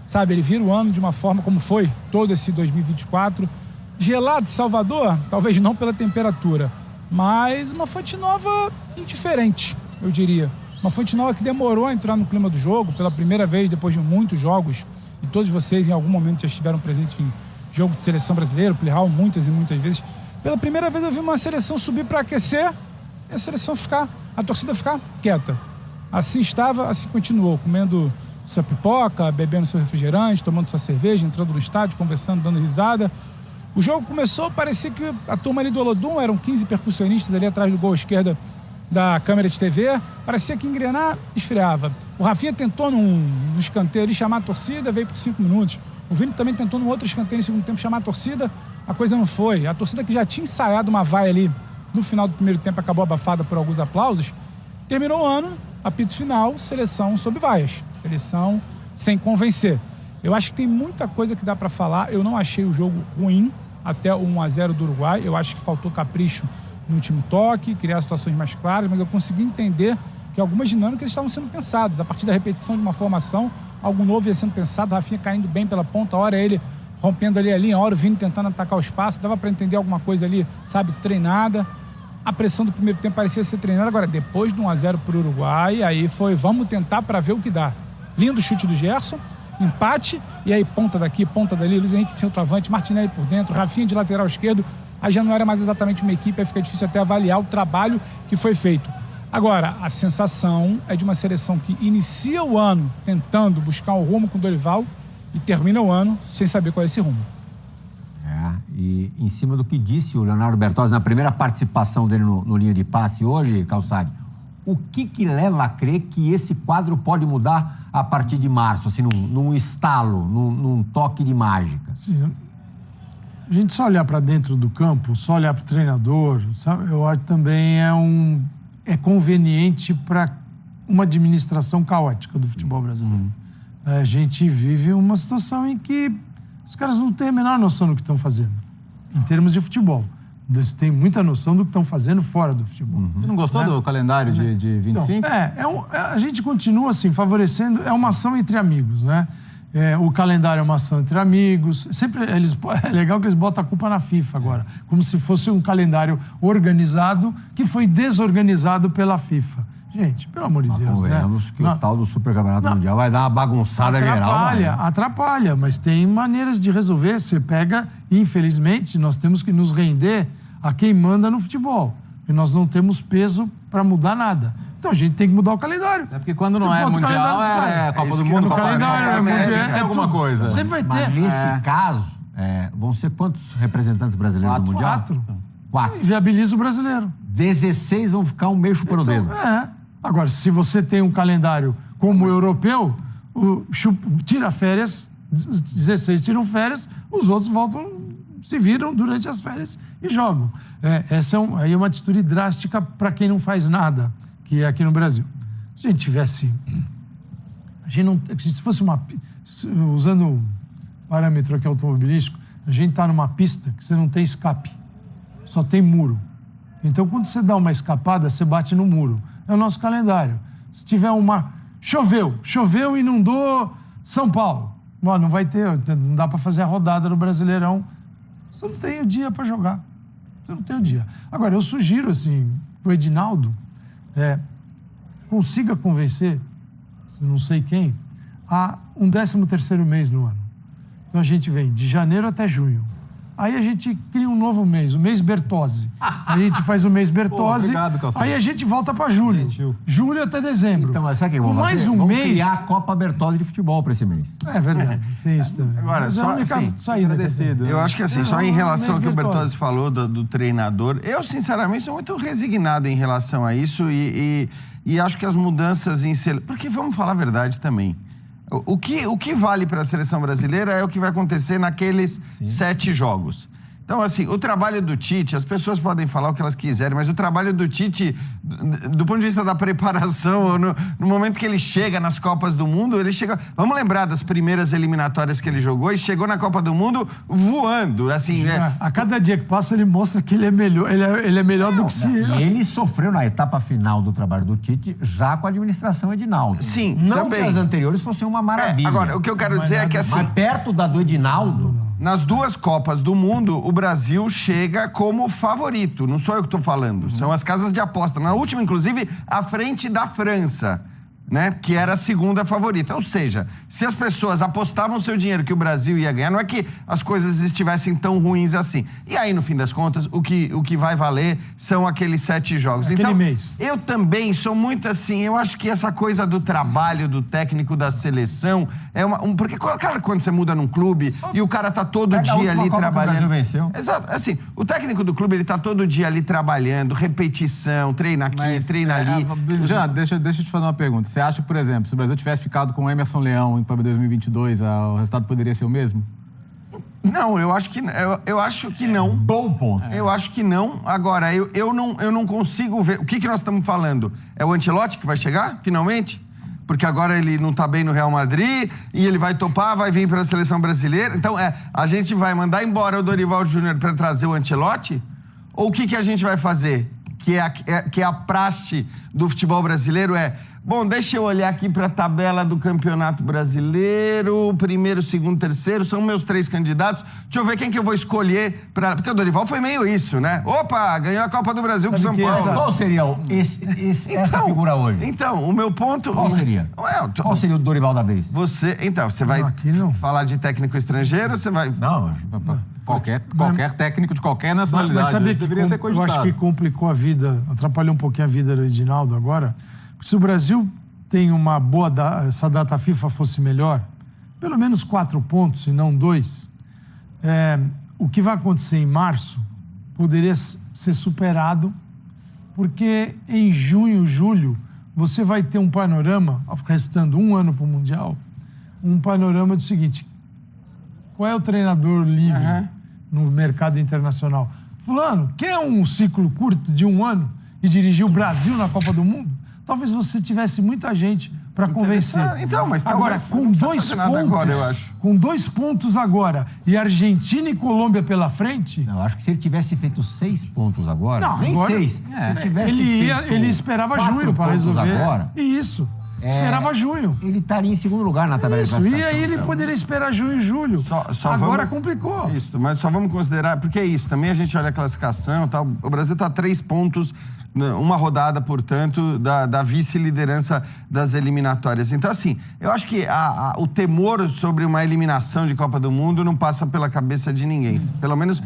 sabe? Ele vira o ano de uma forma como foi todo esse 2024. Gelado, Salvador, talvez não pela temperatura, mas uma Fonte Nova indiferente, eu diria. Uma Fonte Nova que demorou a entrar no clima do jogo pela primeira vez depois de muitos jogos, e todos vocês em algum momento já estiveram presentes em jogo de seleção brasileira, Plihal, muitas e muitas vezes. Pela primeira vez eu vi uma seleção subir para aquecer e a torcida ficar quieta. Assim estava, assim continuou, comendo sua pipoca, bebendo seu refrigerante, tomando sua cerveja, entrando no estádio, conversando, dando risada. O jogo começou, parecia que a turma ali do Olodum, eram 15 percussionistas ali atrás do gol à esquerda da câmera de TV, parecia que engrenar, esfriava. O Rafinha tentou no escanteio ali chamar a torcida, veio por 5 minutos. O Vini também tentou no outro escanteio no segundo tempo chamar a torcida, a coisa não foi. A torcida que já tinha ensaiado uma vaia ali no final do primeiro tempo, acabou abafada por alguns aplausos. Terminou o ano, apito final, seleção sob vaias. Seleção sem convencer. Eu acho que tem muita coisa que dá para falar. Eu não achei o jogo ruim até o 1-0 do Uruguai. Eu acho que faltou capricho no último toque, criar situações mais claras, mas eu consegui entender que algumas dinâmicas estavam sendo pensadas. A partir da repetição de uma formação, algo novo ia sendo pensado. O Rafinha caindo bem pela ponta, a hora ele rompendo ali a linha, a hora o Vini tentando atacar o espaço. Dava para entender alguma coisa ali, sabe, treinada. A pressão do primeiro tempo parecia ser treinada. Agora, depois do 1-0 para o Uruguai, aí foi, vamos tentar para ver o que dá. Lindo chute do Gerson, empate, e aí ponta daqui, ponta dali, Luiz Henrique centroavante, Martinelli por dentro, Rafinha de lateral esquerdo. Aí já não era mais exatamente uma equipe, aí fica difícil até avaliar o trabalho que foi feito. Agora, a sensação é de uma seleção que inicia o ano tentando buscar um rumo com o Dorival e termina o ano sem saber qual é esse rumo. E em cima do que disse o Leonardo Bertozzi na primeira participação dele no Linha de Passe hoje, Calçade, o que leva a crer que esse quadro pode mudar a partir de março, assim, num estalo, num toque de mágica? Sim. A gente só olhar para dentro do campo, só olhar para o treinador, sabe? Eu acho que também é conveniente para uma administração caótica do futebol brasileiro. A gente vive uma situação em que os caras não têm a menor noção do que estão fazendo, em termos de futebol. Eles têm muita noção do que estão fazendo fora do futebol. Você não gostou do calendário de 25? Então, a gente continua assim, favorecendo, é uma ação entre amigos, né? O calendário é uma ação entre amigos. Sempre é legal que eles botam a culpa na FIFA agora, como se fosse um calendário organizado que foi desorganizado pela FIFA. Gente, pelo amor de Deus, né? Convenhamos que o tal do Supercampeonato Mundial vai dar uma bagunçada geral. Atrapalha, mas tem maneiras de resolver. Você pega, infelizmente, nós temos que nos render a quem manda no futebol. E nós não temos peso para mudar nada. Então a gente tem que mudar o calendário. É porque quando não é Mundial, é Copa do Mundo, no calendário, é alguma coisa. Sempre vai ter. Mas nesse caso, vão ser quantos representantes brasileiros do Mundial? 4. Inviabiliza o brasileiro. 16 vão ficar um meio chupando o dedo. Agora, se você tem um calendário como o europeu, tira férias, os 16 tiram férias, os outros voltam, se viram durante as férias e jogam. Essa é uma atitude drástica para quem não faz nada, que é aqui no Brasil. Se a gente tivesse... se fosse usando o parâmetro aqui automobilístico, a gente está numa pista que você não tem escape, só tem muro. Então, quando você dá uma escapada, você bate no muro. É o nosso calendário. Se tiver choveu e inundou São Paulo. Não vai ter, não dá para fazer a rodada no Brasileirão. Você não tem o dia para jogar. Você não tem o dia. Agora, eu sugiro, assim, o Edinaldo consiga convencer, não sei quem, a um 13º mês no ano. Então, a gente vem de janeiro até junho. Aí a gente cria um novo mês, o mês Bertozzi. Aí a gente faz o mês Bertozzi, aí a gente volta para julho. Gentil. Julho até dezembro. Então, mas sabe o que vamos fazer? Mais um vamos mês... criar a Copa Bertozzi de futebol para esse mês. É verdade, tem isso também. Agora, mas só é a única assim, saída. Eu acho que assim, só em relação ao que o Bertozzi Bertozzi falou do treinador, eu sinceramente sou muito resignado em relação a isso e acho que as mudanças em... Porque vamos falar a verdade também. O que vale para a seleção brasileira é o que vai acontecer naqueles 7 jogos. Então, assim, o trabalho do Tite, as pessoas podem falar o que elas quiserem, mas o trabalho do Tite, do ponto de vista da preparação, no momento que ele chega nas Copas do Mundo, ele chega... Vamos lembrar das primeiras eliminatórias que ele jogou e chegou na Copa do Mundo voando, assim... A cada dia que passa, ele mostra que ele é melhor, ele é melhor do que se... E ele sofreu na etapa final do trabalho do Tite, já com a administração Edinaldo. Sim, não também. que as anteriores fossem uma maravilha. Agora, o que eu quero dizer é que, assim... Mas perto da do Edinaldo... Nas 2 Copas do Mundo, o Brasil chega como favorito. Não sou eu que estou falando, são as casas de aposta. Na última, inclusive, à frente da França, né? Que era a segunda favorita. Ou seja, se as pessoas apostavam seu dinheiro que o Brasil ia ganhar, não é que as coisas estivessem tão ruins assim. E aí, no fim das contas, o que vai valer são aqueles 7 jogos. Aquele mês. Eu também sou muito assim, eu acho que essa coisa do trabalho do técnico da seleção é porque, cara, quando você muda num clube e o cara tá todo dia ali trabalhando... O Brasil venceu. Exato. Assim, o técnico do clube, ele tá todo dia ali trabalhando, repetição, treina aqui, treina ali. Já, deixa eu te fazer uma pergunta. Você acha, por exemplo, se o Brasil tivesse ficado com o Emerson Leão para 2022, o resultado poderia ser o mesmo? Não, eu acho que não. Bom ponto. Eu acho que não. Agora, eu não consigo ver... O que nós estamos falando? É o Ancelotti que vai chegar, finalmente? Porque agora ele não tá bem no Real Madrid e ele vai topar, vai vir para a seleção brasileira. Então, a gente vai mandar embora o Dorival Júnior para trazer o Ancelotti? Ou o que a gente vai fazer? Que é a praxe do futebol brasileiro bom, deixa eu olhar aqui para a tabela do Campeonato Brasileiro, primeiro, segundo, terceiro, são meus 3 candidatos. Deixa eu ver quem que eu vou escolher para... Porque o Dorival foi meio isso, né? Opa, ganhou a Copa do Brasil com o São Paulo. Qual seria essa figura hoje? Então, o meu ponto... Qual seria? Qual seria o Dorival da vez? Você vai falar de técnico estrangeiro, você vai... Não, qualquer técnico de qualquer nacionalidade mas sabe deveria ser cogitado. Eu acho que complicou a vida, atrapalhou um pouquinho a vida do Edinaldo agora. Se o Brasil tem uma boa... essa data FIFA fosse melhor, pelo menos 4 pontos e não 2, o que vai acontecer em março poderia ser superado, porque em junho, julho, você vai ter um panorama, restando 1 ano para o Mundial, um panorama do seguinte: qual é o treinador livre no mercado internacional? Fulano, quer um ciclo curto de 1 ano e dirigir o Brasil na Copa do Mundo? Talvez você tivesse muita gente para convencer. Então, mas agora, com 2 pontos, agora, eu acho. Com 2 pontos agora e Argentina e Colômbia pela frente... Não, acho que se ele tivesse feito 6 pontos agora... Não, nem agora, 6. Ele esperava junho para resolver. Agora, Isso. Esperava junho. Ele estaria em segundo lugar na tabela de Isso, classificação. e aí ele então. poderia esperar junho e julho. Agora complicou. Isso, mas só vamos considerar, porque é isso, também a gente olha a classificação, tá? O Brasil está a 3 pontos, uma rodada, portanto, da vice-liderança das eliminatórias. Então, assim, eu acho que o temor sobre uma eliminação de Copa do Mundo não passa pela cabeça de ninguém. Pelo menos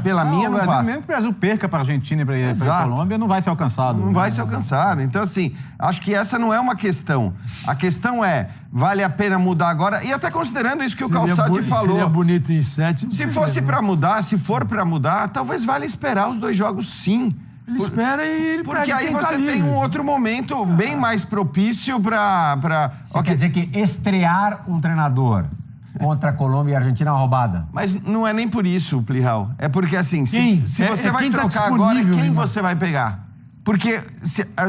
pela minha não passa. Mesmo que o Brasil perca para a Argentina e para a Colômbia, não vai ser alcançado. Não vai ser alcançado. Então, assim, acho que essa não é uma questão. A questão é, vale a pena mudar agora? E até considerando isso que o Calçade falou. Seria bonito em 7. Se fosse para mudar, se for para mudar, talvez valha esperar os 2 jogos, sim. Ele espera e ele porque aí você tem um outro momento bem mais propício para... Você quer dizer que estrear um treinador contra a Colômbia e a Argentina é uma roubada? Mas não é nem por isso, Plihal. É porque, assim, se você vai trocar tá agora, quem você vai pegar? Porque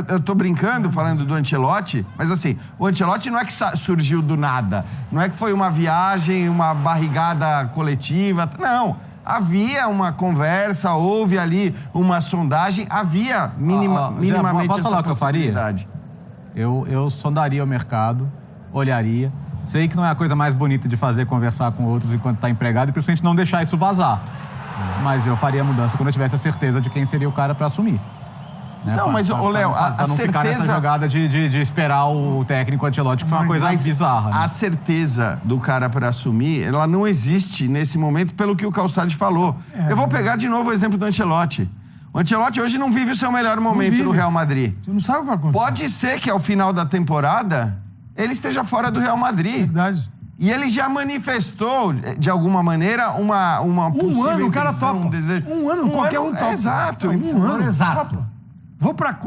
eu tô brincando, falando do Ancelotti, mas assim, o Ancelotti não é que surgiu do nada. Não é que foi uma viagem, uma barrigada coletiva. Não. Havia uma conversa, houve ali uma sondagem, havia minimamente posso falar essa o que eu faria? Eu sondaria o mercado, olharia. Sei que não é a coisa mais bonita de fazer, conversar com outros enquanto está empregado, e principalmente não deixar isso vazar. Mas eu faria a mudança quando eu tivesse a certeza de quem seria o cara para assumir. Então, mas, Léo, pra não ficar nessa jogada de esperar o técnico Ancelotti, que foi uma coisa bizarra. Né? A certeza do cara para assumir, ela não existe nesse momento, pelo que o Calçade falou. Eu vou pegar de novo o exemplo do Ancelotti. O Ancelotti hoje não vive o seu melhor momento no Real Madrid. Você não sabe o que vai acontecer. Pode ser que ao final da temporada ele esteja fora do Real Madrid. Verdade. E ele já manifestou, de alguma maneira, uma possível ano, o cara topa. desejo. Qualquer um topa. Exato. Um ano. Exato.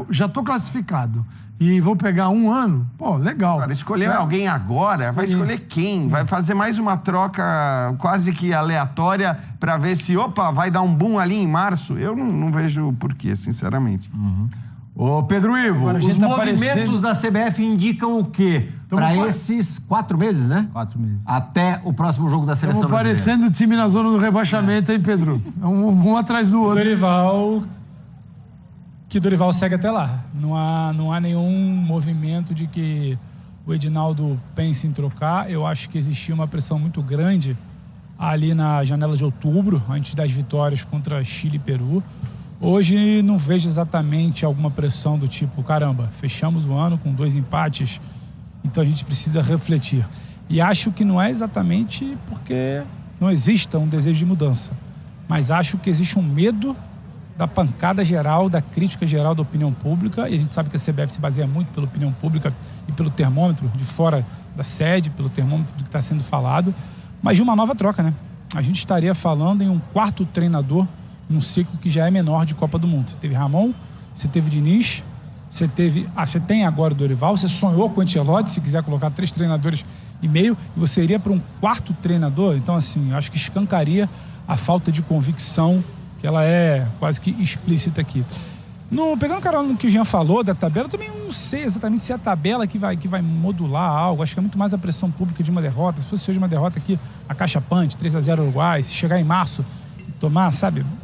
Já tô classificado e vou pegar 1 ano, pô, legal. Agora, escolher alguém agora, vai escolher quem? Vai fazer mais uma troca quase que aleatória pra ver se, vai dar um boom ali em março? Eu não vejo porquê, sinceramente. Ô, Pedro Ivo, os movimentos da CBF indicam o quê? Para esses 4 meses, né? 4 meses. Até o próximo jogo da Seleção Brasileira. Estamos parecendo o time na zona do rebaixamento, hein, Pedro? Um atrás do outro. Dorival segue até lá. Não há nenhum movimento de que o Edinaldo pense em trocar. Eu acho que existia uma pressão muito grande ali na janela de outubro, antes das vitórias contra Chile e Peru. Hoje não vejo exatamente alguma pressão do tipo, caramba, fechamos o ano com 2 empates, então a gente precisa refletir. E acho que não é exatamente porque não exista um desejo de mudança, mas acho que existe um medo da pancada geral, da crítica geral da opinião pública, e a gente sabe que a CBF se baseia muito pela opinião pública e pelo termômetro de fora da sede, pelo termômetro do que está sendo falado, mas de uma nova troca, né? A gente estaria falando em um 4º treinador num ciclo que já é menor de Copa do Mundo. Você teve Ramon, você teve Diniz, você tem agora o Dorival, você sonhou com o Ancelotti, se quiser colocar 3 treinadores e meio, e você iria para um 4º treinador. Então, assim, acho que escancaria a falta de convicção que ela é quase que explícita aqui. Pegando carona no que o Jean falou da tabela, eu também não sei exatamente se é a tabela que vai modular algo. Acho que é muito mais a pressão pública de uma derrota. Se fosse hoje uma derrota aqui, acachapante, 3-0 Uruguai, se chegar em março e tomar,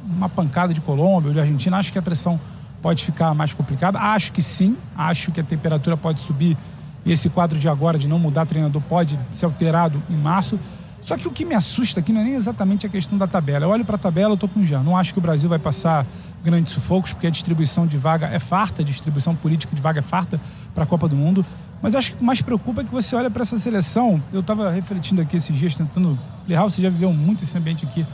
uma pancada de Colômbia ou de Argentina, acho que a pressão pode ficar mais complicada. Acho que sim, acho que a temperatura pode subir e esse quadro de agora, de não mudar treinador, pode ser alterado em março. Só que o que me assusta aqui não é nem exatamente a questão da tabela. Eu olho para a tabela, eu estou com o Jean. Não acho que o Brasil vai passar grandes sufocos, porque a distribuição de vaga é farta, a distribuição política de vaga é farta para a Copa do Mundo. Mas acho que o que mais preocupa é que você olha para essa seleção. Eu estava refletindo aqui esses dias, tentando... Lihal, você já viveu muito esse ambiente aqui.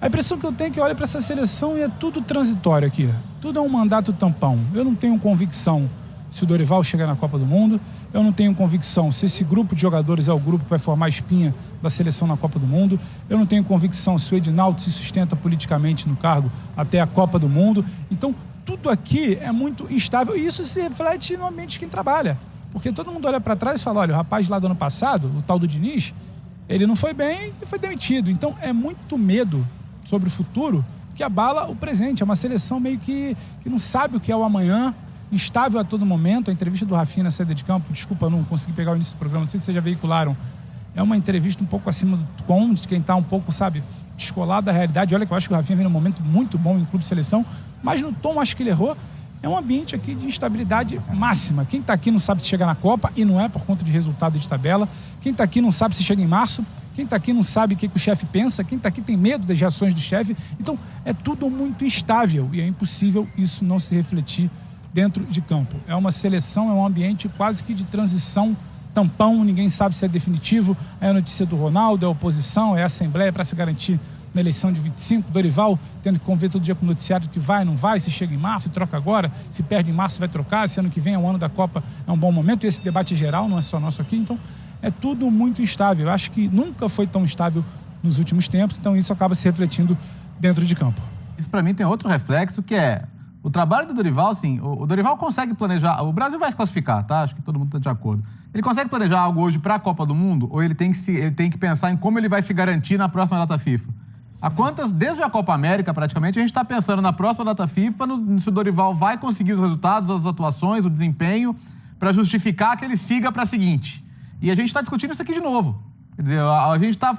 A impressão que eu tenho é que eu olho para essa seleção e é tudo transitório aqui. Tudo é um mandato tampão. Eu não tenho convicção se o Dorival chegar na Copa do Mundo. Eu não tenho convicção se esse grupo de jogadores é o grupo que vai formar a espinha da seleção na Copa do Mundo. Eu não tenho convicção se o Edinaldo se sustenta politicamente no cargo até a Copa do Mundo. Então, tudo aqui é muito instável e isso se reflete no ambiente de quem trabalha. Porque todo mundo olha para trás e fala, olha, o rapaz lá do ano passado, o tal do Diniz, ele não foi bem e foi demitido. Então, é muito medo sobre o futuro que abala o presente. É uma seleção meio que não sabe o que é o amanhã, instável a todo momento. A entrevista do Rafinha na saída de campo, desculpa, não consegui pegar o início do programa, não sei se vocês já veicularam, é uma entrevista um pouco acima do tom, de quem está um pouco, descolado da realidade. Olha que eu acho que o Rafinha vem num momento muito bom em clube de seleção, mas no tom acho que ele errou. É um ambiente aqui de instabilidade máxima. Quem está aqui não sabe se chega na Copa, e não é por conta de resultado de tabela. Quem está aqui não sabe se chega em março. Quem está aqui não sabe o que o chefe pensa. Quem está aqui tem medo das reações do chefe. Então, é tudo muito instável e é impossível isso não se refletir dentro de campo. É uma seleção, é um ambiente quase que de transição, tampão, ninguém sabe se é definitivo. É a notícia do Ronaldo, é a oposição, é a Assembleia para se garantir na eleição de 25, Dorival tendo que conver todo dia com o noticiário que vai, não vai, se chega em março, troca agora, se perde em março vai trocar, se ano que vem é o ano da Copa, é um bom momento, e esse debate é geral, não é só nosso aqui, então é tudo muito instável. Eu acho que nunca foi tão estável nos últimos tempos, então isso acaba se refletindo dentro de campo. Isso para mim tem outro reflexo, que é o trabalho do Dorival, assim, o Dorival consegue planejar, o Brasil vai se classificar, tá? Acho que todo mundo está de acordo. Ele consegue planejar algo hoje para a Copa do Mundo, ou ele tem que pensar em como ele vai se garantir na próxima data FIFA? Desde a Copa América, praticamente, a gente está pensando na próxima data FIFA, se o Dorival vai conseguir os resultados, as atuações, o desempenho, para justificar que ele siga para a seguinte. E a gente está discutindo isso aqui de novo. Quer dizer, a gente está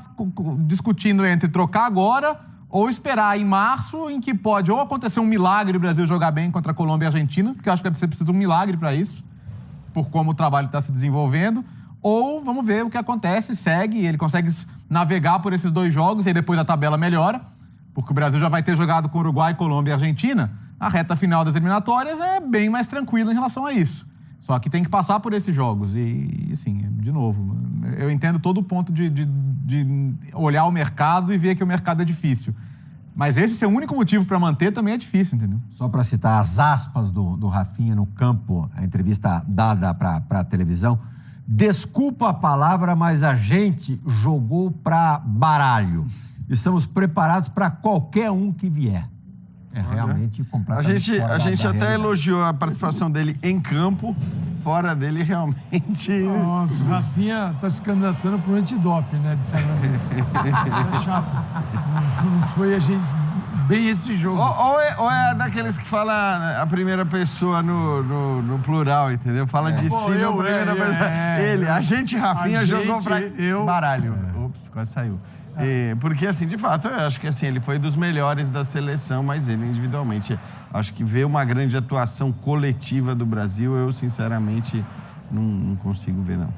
discutindo entre trocar agora ou esperar em março, em que pode ou acontecer um milagre e o Brasil jogar bem contra a Colômbia e a Argentina, porque eu acho que você precisa de um milagre para isso, por como o trabalho está se desenvolvendo, ou vamos ver o que acontece, segue, ele consegue navegar por esses 2 jogos e aí depois a tabela melhora, porque o Brasil já vai ter jogado com Uruguai, Colômbia e Argentina. A reta final das eliminatórias é bem mais tranquila em relação a isso. Só que tem que passar por esses jogos e assim, de novo, eu entendo todo o ponto de olhar o mercado e ver que o mercado é difícil. Mas esse ser o único motivo para manter também é difícil, entendeu? Só para citar as aspas do Rafinha no campo, a entrevista dada para a televisão. Desculpa a palavra, mas a gente jogou para baralho. Estamos preparados para qualquer um que vier. É realmente completamente A gente até elogiou a participação dele em campo, fora dele realmente... Nossa, o Rafinha está se candidatando para o antidoping, né, de falando isso. É chato. Não foi a gente... Bem esse jogo. Ou é daqueles que fala a primeira pessoa no plural, entendeu? Fala de si na primeira pessoa. Ele, a gente, Rafinha, jogou pra baralho. Ops, quase saiu. Porque, assim, de fato, eu acho que assim, ele foi dos melhores da seleção, mas ele individualmente, acho que ver uma grande atuação coletiva do Brasil, eu, sinceramente, não consigo ver, não.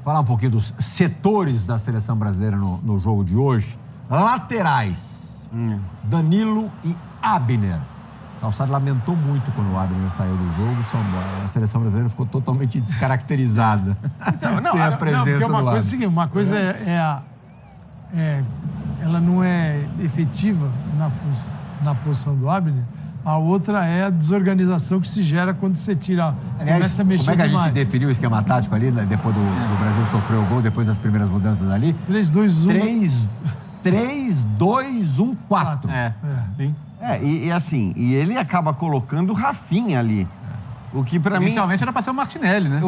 Falar um pouquinho dos setores da seleção brasileira no jogo de hoje. Laterais. Danilo e Abner. O Calçado lamentou muito quando o Abner saiu do jogo. A seleção brasileira ficou totalmente descaracterizada sem a presença do Abner. Uma coisa ela não é efetiva na posição do Abner. A outra é a desorganização que se gera quando você tira... começa a mexer como é que a demais. gente definiu o esquema tático ali, depois do Brasil sofrer o gol, depois das primeiras mudanças ali? 3-2-1. 3-2-1-4. Sim. Assim, e ele acaba colocando o Rafinha ali. O que pra mim... Inicialmente era pra ser o Martinelli, né?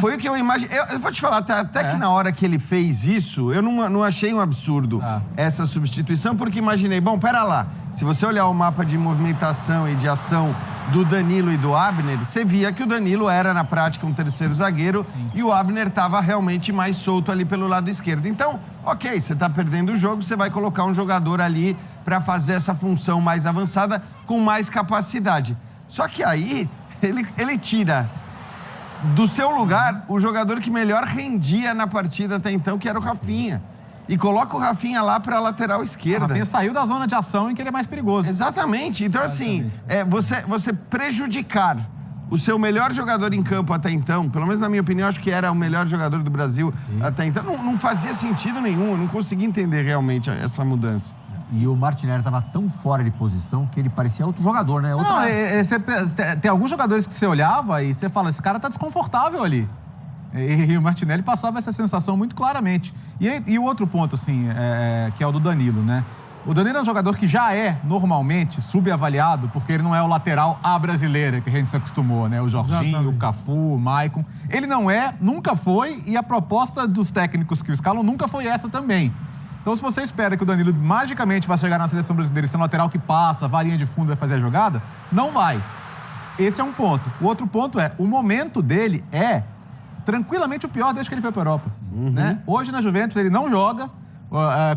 Foi o que eu imaginei. Eu vou te falar, até que na hora que ele fez isso, eu não achei um absurdo essa substituição, porque imaginei, bom, pera lá, se você olhar o mapa de movimentação e de ação do Danilo e do Abner, você via que o Danilo era, na prática, um terceiro zagueiro e o Abner estava realmente mais solto ali pelo lado esquerdo. Então, ok, você está perdendo o jogo, você vai colocar um jogador ali para fazer essa função mais avançada com mais capacidade. Só que aí... Ele tira do seu lugar o jogador que melhor rendia na partida até então, que era o Rafinha. E coloca o Rafinha lá para a lateral esquerda. O Rafinha saiu da zona de ação em que ele é mais perigoso. Exatamente. Então, assim, você prejudicar o seu melhor jogador em campo até então, pelo menos na minha opinião, acho que era o melhor jogador do Brasil até então, não fazia sentido nenhum. Eu não consegui entender realmente essa mudança. E o Martinelli estava tão fora de posição que ele parecia outro jogador, né? Tem alguns jogadores que você olhava e você fala, esse cara tá desconfortável ali. E o Martinelli passava essa sensação muito claramente. E o outro ponto, assim, que é o do Danilo, né? O Danilo é um jogador que já é, normalmente, subavaliado, porque ele não é o lateral à brasileira, que a gente se acostumou, né? O Jorginho, o Cafu, o Maicon. Ele não é, nunca foi, e a proposta dos técnicos que o escalam nunca foi essa também. Então, se você espera que o Danilo magicamente vai chegar na seleção brasileira e ser um lateral que passa, varinha de fundo, vai fazer a jogada, não vai. Esse é um ponto. O outro ponto é, o momento dele é tranquilamente o pior desde que ele foi para a Europa. Né? Hoje, na Juventus, ele não joga.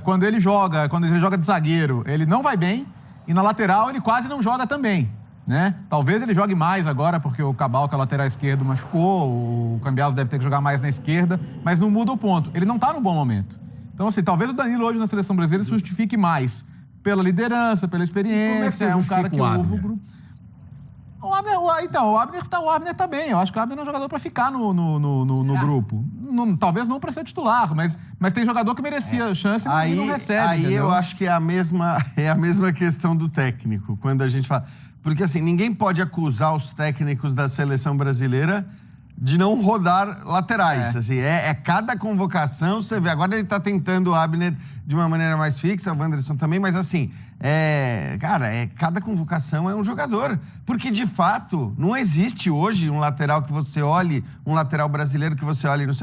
Quando ele joga de zagueiro, ele não vai bem. E na lateral, ele quase não joga também. né? Talvez ele jogue mais agora, porque o Cabal, que é o lateral esquerdo, machucou, o Cambiaso deve ter que jogar mais na esquerda, mas não muda o ponto. Ele não tá num bom momento. Então, assim, talvez o Danilo hoje na seleção brasileira se justifique mais pela liderança, pela experiência. Como é que você um cara justifica que o ouve Abner? o grupo. O Abner tá bem. Eu acho que o Abner é um jogador para ficar no grupo. Talvez não para ser titular, mas tem jogador que merecia chance e não recebe. Aí entendeu? eu acho que é a mesma questão do técnico, quando a gente fala. Porque assim, ninguém pode acusar os técnicos da seleção brasileira de não rodar laterais. Assim, cada convocação, você vê. Agora ele tá tentando o Abner de uma maneira mais fixa, o Wanderson também, mas assim, cada convocação é um jogador. Porque, de fato, não existe hoje um lateral que você olhe, um lateral brasileiro que você olhe no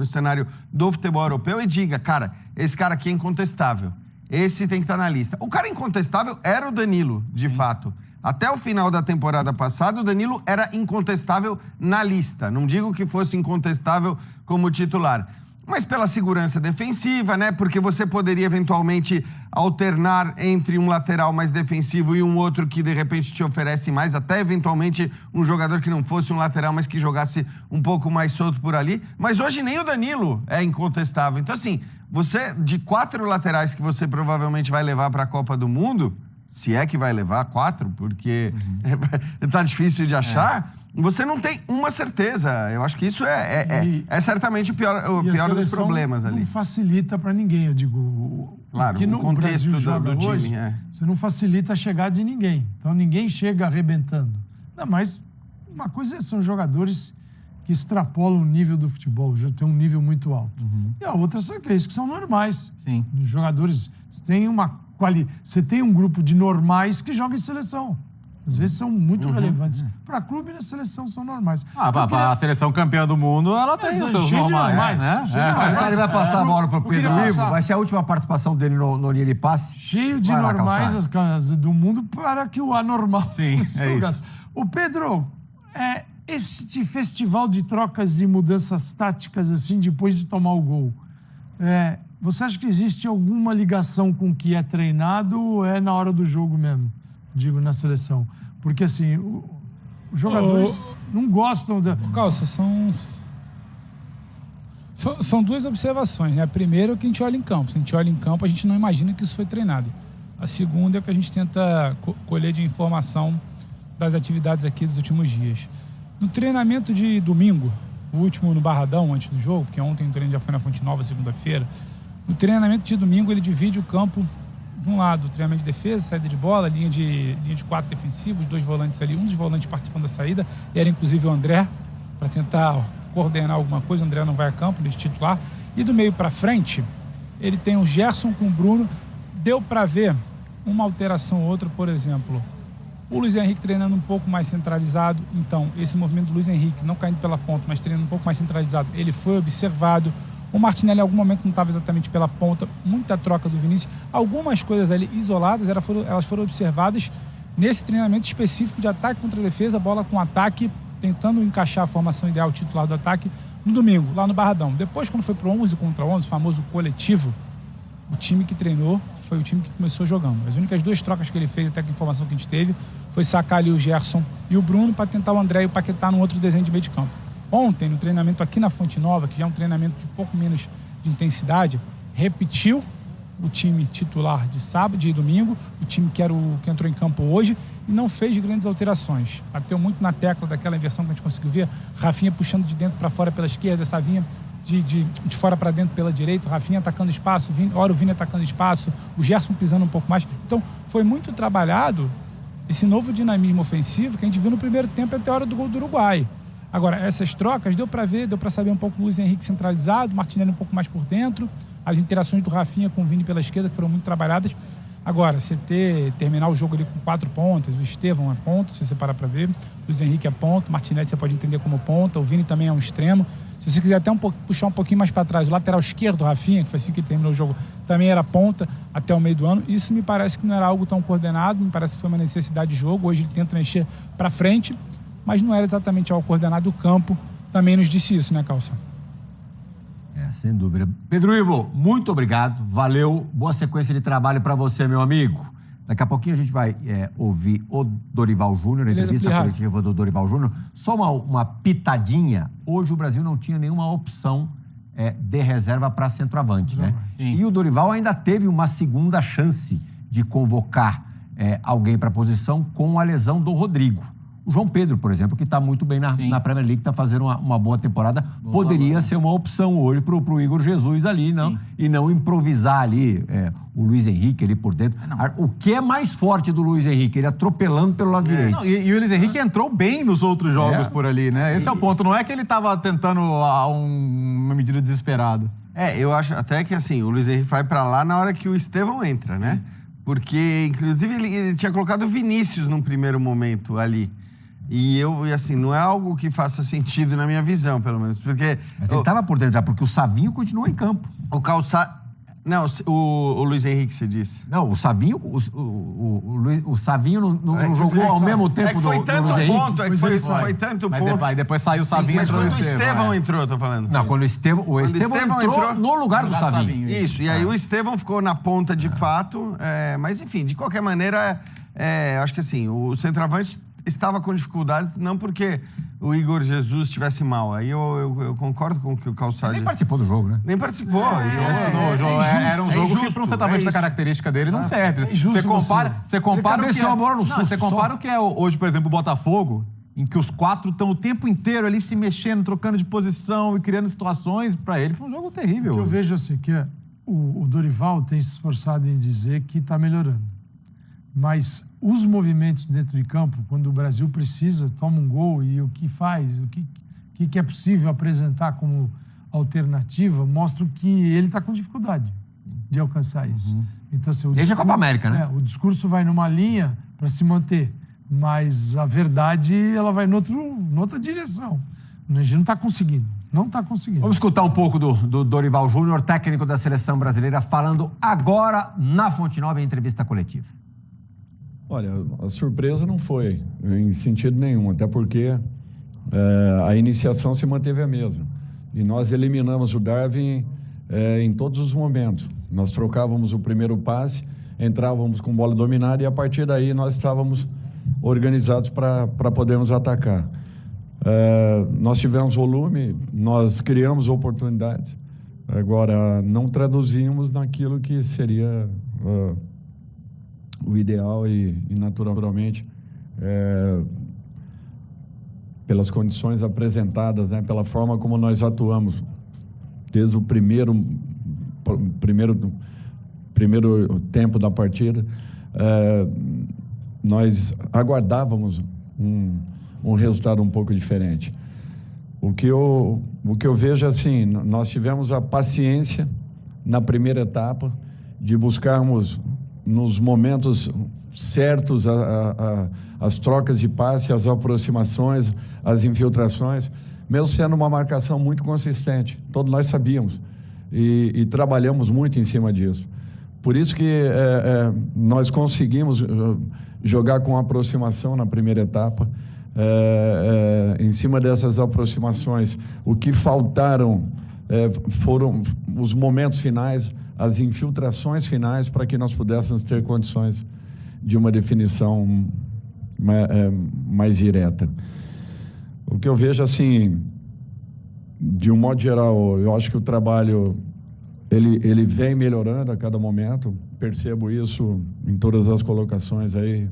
cenário do futebol europeu e diga, cara, esse cara aqui é incontestável. Esse tem que estar na lista. O cara incontestável era o Danilo, de fato. Até o final da temporada passada, o Danilo era incontestável na lista. Não digo que fosse incontestável como titular. Mas pela segurança defensiva, né? Porque você poderia eventualmente alternar entre um lateral mais defensivo e um outro que de repente te oferece mais, até eventualmente um jogador que não fosse um lateral, mas que jogasse um pouco mais solto por ali. Mas hoje nem o Danilo é incontestável. Então assim, você, de 4 laterais que você provavelmente vai levar para a Copa do Mundo, se é que vai levar 4, porque tá difícil de achar, você não tem uma certeza. Eu acho que isso é certamente o pior dos problemas ali. Não facilita para ninguém, eu digo. Claro, que o no contexto Brasil joga do hoje, time. Você não facilita a chegada de ninguém. Então ninguém chega arrebentando. Não, mas uma coisa são jogadores que extrapolam o nível do futebol, já tem um nível muito alto. E a outra são aqueles que são normais. Sim. Os jogadores têm você tem um grupo de normais que jogam em seleção. Às vezes são muito relevantes. Para clube, na seleção são normais. A seleção campeã do mundo, ela tem os seus normais, né? Ele vai passar a bola para o Pedro Ivo. Vai ser a última participação dele no Linha de Passe. Cheio de normais as casas do mundo para que o anormal... Sim, é isso. O Pedro, este festival de trocas e mudanças táticas, assim, depois de tomar o gol, você acha que existe alguma ligação com o que é treinado ou é na hora do jogo mesmo? Digo, na seleção. Porque, assim, os jogadores não gostam da... Calça, são duas observações, né? A primeira é o que a gente olha em campo. Se a gente olha em campo, a gente não imagina que isso foi treinado. A segunda é o que a gente tenta colher de informação das atividades aqui dos últimos dias. No treinamento de domingo, o último no Barradão, antes do jogo, porque ontem o treino já foi na Fonte Nova, segunda-feira. No treinamento de domingo, ele divide o campo, de um lado, treinamento de defesa, saída de bola, linha de 4 defensivos, 2 volantes ali, um dos volantes participando da saída, era inclusive o André, para tentar coordenar alguma coisa. O André não vai a campo, ele é titular. E do meio para frente, ele tem o Gerson com o Bruno. Deu para ver uma alteração ou outra, por exemplo, o Luiz Henrique treinando um pouco mais centralizado. Então, esse movimento do Luiz Henrique, não caindo pela ponta, mas treinando um pouco mais centralizado, ele foi observado. O Martinelli, em algum momento, não estava exatamente pela ponta. Muita troca do Vinícius. Algumas coisas ali isoladas, elas foram observadas nesse treinamento específico de ataque contra defesa, bola com ataque, tentando encaixar a formação ideal titular do ataque no domingo, lá no Barradão. Depois, quando foi para o 11 contra 11, o famoso coletivo, o time que treinou foi o time que começou jogando. As únicas 2 trocas que ele fez, até que a informação que a gente teve, foi sacar ali o Gerson e o Bruno para tentar o André e o Paquetá num outro desenho de meio de campo. Ontem, no treinamento aqui na Fonte Nova, que já é um treinamento de pouco menos de intensidade, repetiu o time titular de sábado, de domingo, o time que entrou em campo hoje, e não fez grandes alterações. Bateu muito na tecla daquela inversão que a gente conseguiu ver, Rafinha puxando de dentro para fora pela esquerda, Savinha de fora para dentro pela direita, o Rafinha atacando espaço, o Vini atacando espaço, o Gerson pisando um pouco mais. Então, foi muito trabalhado esse novo dinamismo ofensivo que a gente viu no primeiro tempo até a hora do gol do Uruguai. Agora, essas trocas, deu para ver, deu para saber um pouco o Luiz Henrique centralizado, o Martinelli um pouco mais por dentro, as interações do Rafinha com o Vini pela esquerda, que foram muito trabalhadas. Agora, você terminar o jogo ali com 4 pontas, o Estevão é ponta, se você parar para ver, o Luiz Henrique é ponta, o Martinelli você pode entender como ponta, o Vini também é um extremo. Se você quiser até puxar um pouquinho mais para trás, o lateral esquerdo, o Rafinha, que foi assim que terminou o jogo, também era ponta até o meio do ano. Isso me parece que não era algo tão coordenado, me parece que foi uma necessidade de jogo. Hoje ele tenta mexer para frente, mas não era exatamente algo coordenado. O campo também nos disse isso, né, Calça? Sem dúvida. Pedro Ivo, muito obrigado. Valeu. Boa sequência de trabalho para você, meu amigo. Daqui a pouquinho a gente vai ouvir o Dorival Júnior, a entrevista coletiva do Dorival Júnior. Só uma pitadinha. Hoje o Brasil não tinha nenhuma opção de reserva para centroavante, né? Sim. E o Dorival ainda teve uma segunda chance de convocar alguém para a posição com a lesão do Rodrigo. O João Pedro, por exemplo, que está muito bem na Premier League, está fazendo uma boa temporada, poderia ser uma opção hoje para o Igor Jesus ali, e não improvisar ali o Luiz Henrique ali por dentro. O que é mais forte do Luiz Henrique? Ele atropelando pelo lado direito. Não, e o Luiz Henrique entrou bem nos outros jogos por ali, né? Esse é o ponto. Não é que ele estava tentando uma medida desesperada. Eu acho até que assim, o Luiz Henrique vai para lá na hora que o Estevão entra, né? Porque, inclusive, ele tinha colocado o Vinícius num primeiro momento ali. E assim, não é algo que faça sentido na minha visão, pelo menos. Porque mas ele estava por dentro já, porque o Savinho continuou em campo. O Calçado... Não, o Luiz Henrique, você disse. Não, o Savinho... O Savinho não jogou ao mesmo tempo do Luiz Henrique. Foi tanto ponto. Mas depois saiu o Savinho. Mas quando o Estevão entrou, tô falando. Não, quando o Estevão entrou no lugar do Savinho. Isso, e aí o Estevão ficou na ponta de fato. Mas, enfim, de qualquer maneira, acho que assim, o centroavante estava com dificuldades, não porque o Igor Jesus estivesse mal. Aí eu concordo com o que o Calçado... Nem participou do jogo, né? Nem participou. Era um jogo que, para um centroavante da característica dele, não serve. Você compara o que é hoje, por exemplo, o Botafogo, em que os 4 estão o tempo inteiro ali se mexendo, trocando de posição e criando situações. Para ele foi um jogo terrível. Eu vejo assim, que o Dorival tem se esforçado em dizer que está melhorando. Mas os movimentos dentro de campo, quando o Brasil precisa, toma um gol e o que faz, o que é possível apresentar como alternativa, mostram que ele está com dificuldade de alcançar isso. Então, assim, desde a Copa América, né? O discurso vai numa linha para se manter, mas a verdade ela vai noutra direção. A gente não está conseguindo. Não está conseguindo. Vamos escutar um pouco do Dorival Júnior, técnico da Seleção Brasileira, falando agora na Fonte Nova em entrevista coletiva. Olha, a surpresa não foi em sentido nenhum, até porque a iniciação se manteve a mesma. E nós eliminamos o Darwin em todos os momentos. Nós trocávamos o primeiro passe, entrávamos com bola dominada e a partir daí nós estávamos organizados para podermos atacar. Nós tivemos volume, nós criamos oportunidades. Agora, não traduzimos naquilo que seria... o ideal e naturalmente, pelas condições apresentadas, né, pela forma como nós atuamos, desde o primeiro tempo da partida, nós aguardávamos um resultado um pouco diferente. O que eu vejo assim, nós tivemos a paciência na primeira etapa de buscarmos nos momentos certos as trocas de passe, as aproximações, as infiltrações, mesmo sendo uma marcação muito consistente. Todos nós sabíamos e trabalhamos muito em cima disso. Por isso que nós conseguimos jogar com aproximação na primeira etapa. Em cima dessas aproximações, o que faltaram foram os momentos finais, as infiltrações finais para que nós pudéssemos ter condições de uma definição mais direta. O que eu vejo, assim, de um modo geral, eu acho que o trabalho ele vem melhorando a cada momento. Percebo isso em todas as colocações aí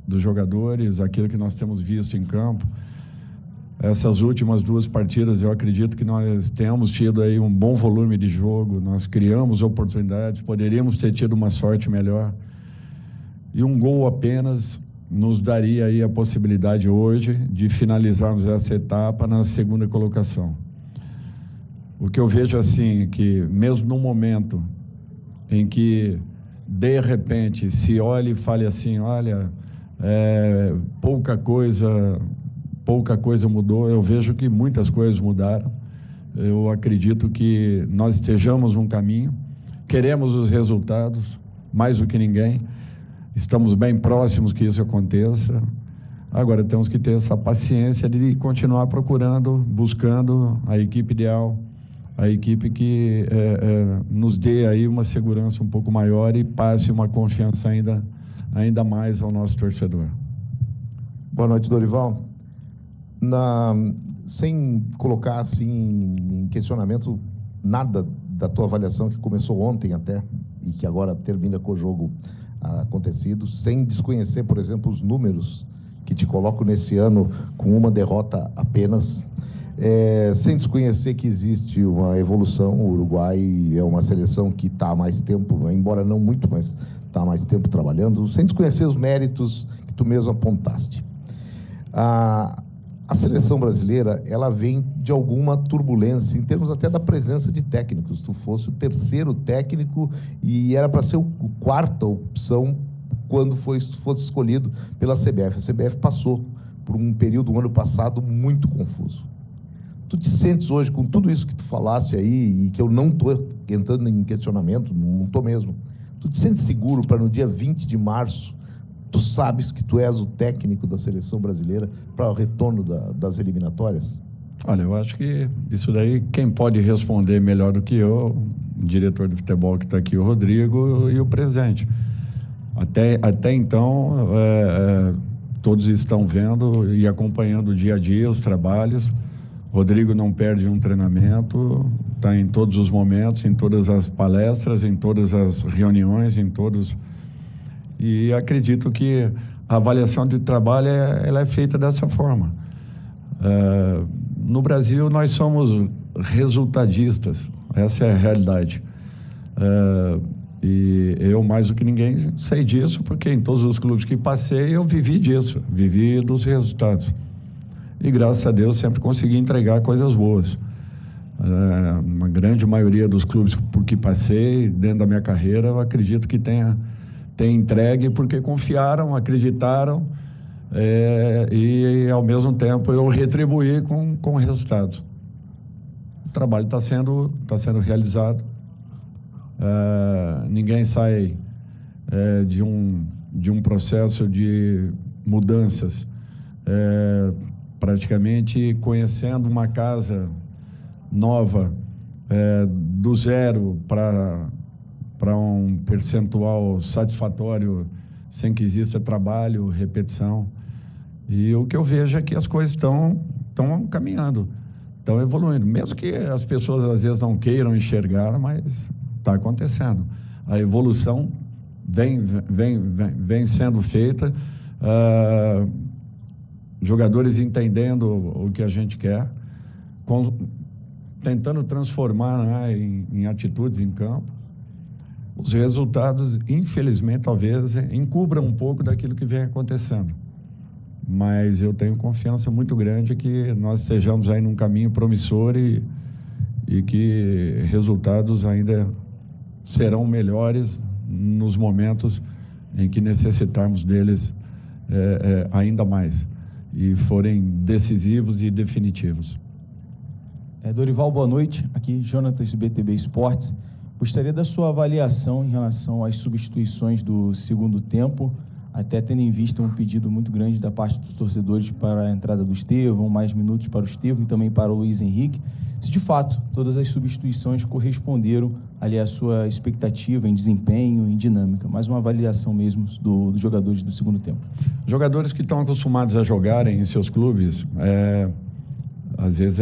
dos jogadores, aquilo que nós temos visto em campo. Essas últimas 2 partidas, eu acredito que nós temos tido aí um bom volume de jogo, nós criamos oportunidades, poderíamos ter tido uma sorte melhor. E um gol apenas nos daria aí a possibilidade hoje de finalizarmos essa etapa na segunda colocação. O que eu vejo assim, que mesmo no momento em que, de repente, se olha e fale assim, olha, pouca coisa mudou, eu vejo que muitas coisas mudaram. Eu acredito que nós estejamos num caminho, queremos os resultados, mais do que ninguém, estamos bem próximos que isso aconteça. Agora temos que ter essa paciência de continuar procurando, buscando a equipe ideal, a equipe que nos dê aí uma segurança um pouco maior e passe uma confiança ainda ainda mais ao nosso torcedor. Boa noite, Dorival. Sem colocar assim em questionamento nada da tua avaliação que começou ontem até e que agora termina com o jogo acontecido, sem desconhecer, por exemplo, os números que te coloco nesse ano com uma derrota apenas, sem desconhecer que existe uma evolução. O Uruguai é uma seleção que está há mais tempo, embora não muito, mas está há mais tempo trabalhando, sem desconhecer os méritos que tu mesmo apontaste. A seleção brasileira, ela vem de alguma turbulência, em termos até da presença de técnicos. Tu fosse o terceiro técnico e era para ser a quarta opção quando fosse escolhido pela CBF. A CBF passou por um período, o ano passado, muito confuso. Tu te sentes hoje, com tudo isso que tu falaste aí, e que eu não estou entrando em questionamento, não estou mesmo, tu te sentes seguro para no dia 20 de março, tu sabes que tu és o técnico da seleção brasileira para o retorno das eliminatórias? Olha, eu acho que isso daí, quem pode responder melhor do que eu, o diretor de futebol que está aqui, o Rodrigo, e o presidente. Até então, todos estão vendo e acompanhando o dia a dia, os trabalhos. O Rodrigo não perde um treinamento, está em todos os momentos, em todas as palestras, em todas as reuniões, em todos... E acredito que a avaliação de trabalho ela é feita dessa forma. No Brasil, nós somos resultadistas, essa é a realidade. E eu, mais do que ninguém, sei disso, porque em todos os clubes que passei, eu vivi disso, vivi dos resultados. E, graças a Deus, sempre consegui entregar coisas boas. Uma grande maioria dos clubes por que passei, dentro da minha carreira, eu acredito que tem entregue porque confiaram, acreditaram e, ao mesmo tempo, eu retribuí com resultados. O trabalho está sendo realizado. Ninguém sai de um processo de mudanças, praticamente conhecendo uma casa nova, do zero para um percentual satisfatório, sem que exista trabalho, repetição. E o que eu vejo é que as coisas estão caminhando, estão evoluindo. Mesmo que as pessoas, às vezes, não queiram enxergar, mas está acontecendo. A evolução vem sendo feita, jogadores entendendo o que a gente quer, tentando transformar em atitudes em campo. Os resultados, infelizmente, talvez encubram um pouco daquilo que vem acontecendo. Mas eu tenho confiança muito grande que nós estejamos aí num caminho promissor e que resultados ainda serão melhores nos momentos em que necessitarmos deles ainda mais e forem decisivos e definitivos. Dorival, boa noite. Aqui, Jonatas, do BTB Esportes. Gostaria da sua avaliação em relação às substituições do segundo tempo, até tendo em vista um pedido muito grande da parte dos torcedores para a entrada do Estevão, mais minutos para o Estevão e também para o Luiz Henrique. Se, de fato, todas as substituições corresponderam ali à sua expectativa em desempenho, em dinâmica, mas uma avaliação mesmo dos jogadores do segundo tempo. Jogadores que estão acostumados a jogarem em seus clubes, às vezes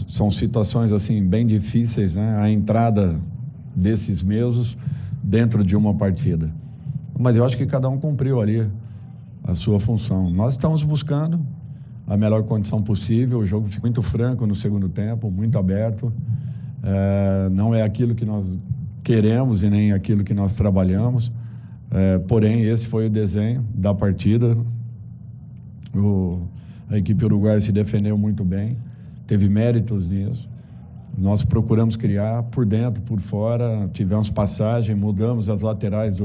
são situações assim bem difíceis, né? A entrada desses mesmos dentro de uma partida. Mas eu acho que cada um cumpriu ali a sua função. Nós estamos buscando a melhor condição possível. O jogo ficou muito franco no segundo tempo, muito aberto. Não é aquilo que nós queremos e nem aquilo que nós trabalhamos. Porém, esse foi o desenho da partida. A equipe uruguaia se defendeu muito bem. Teve méritos nisso. Nós procuramos criar por dentro, por fora, tivemos passagem, mudamos as laterais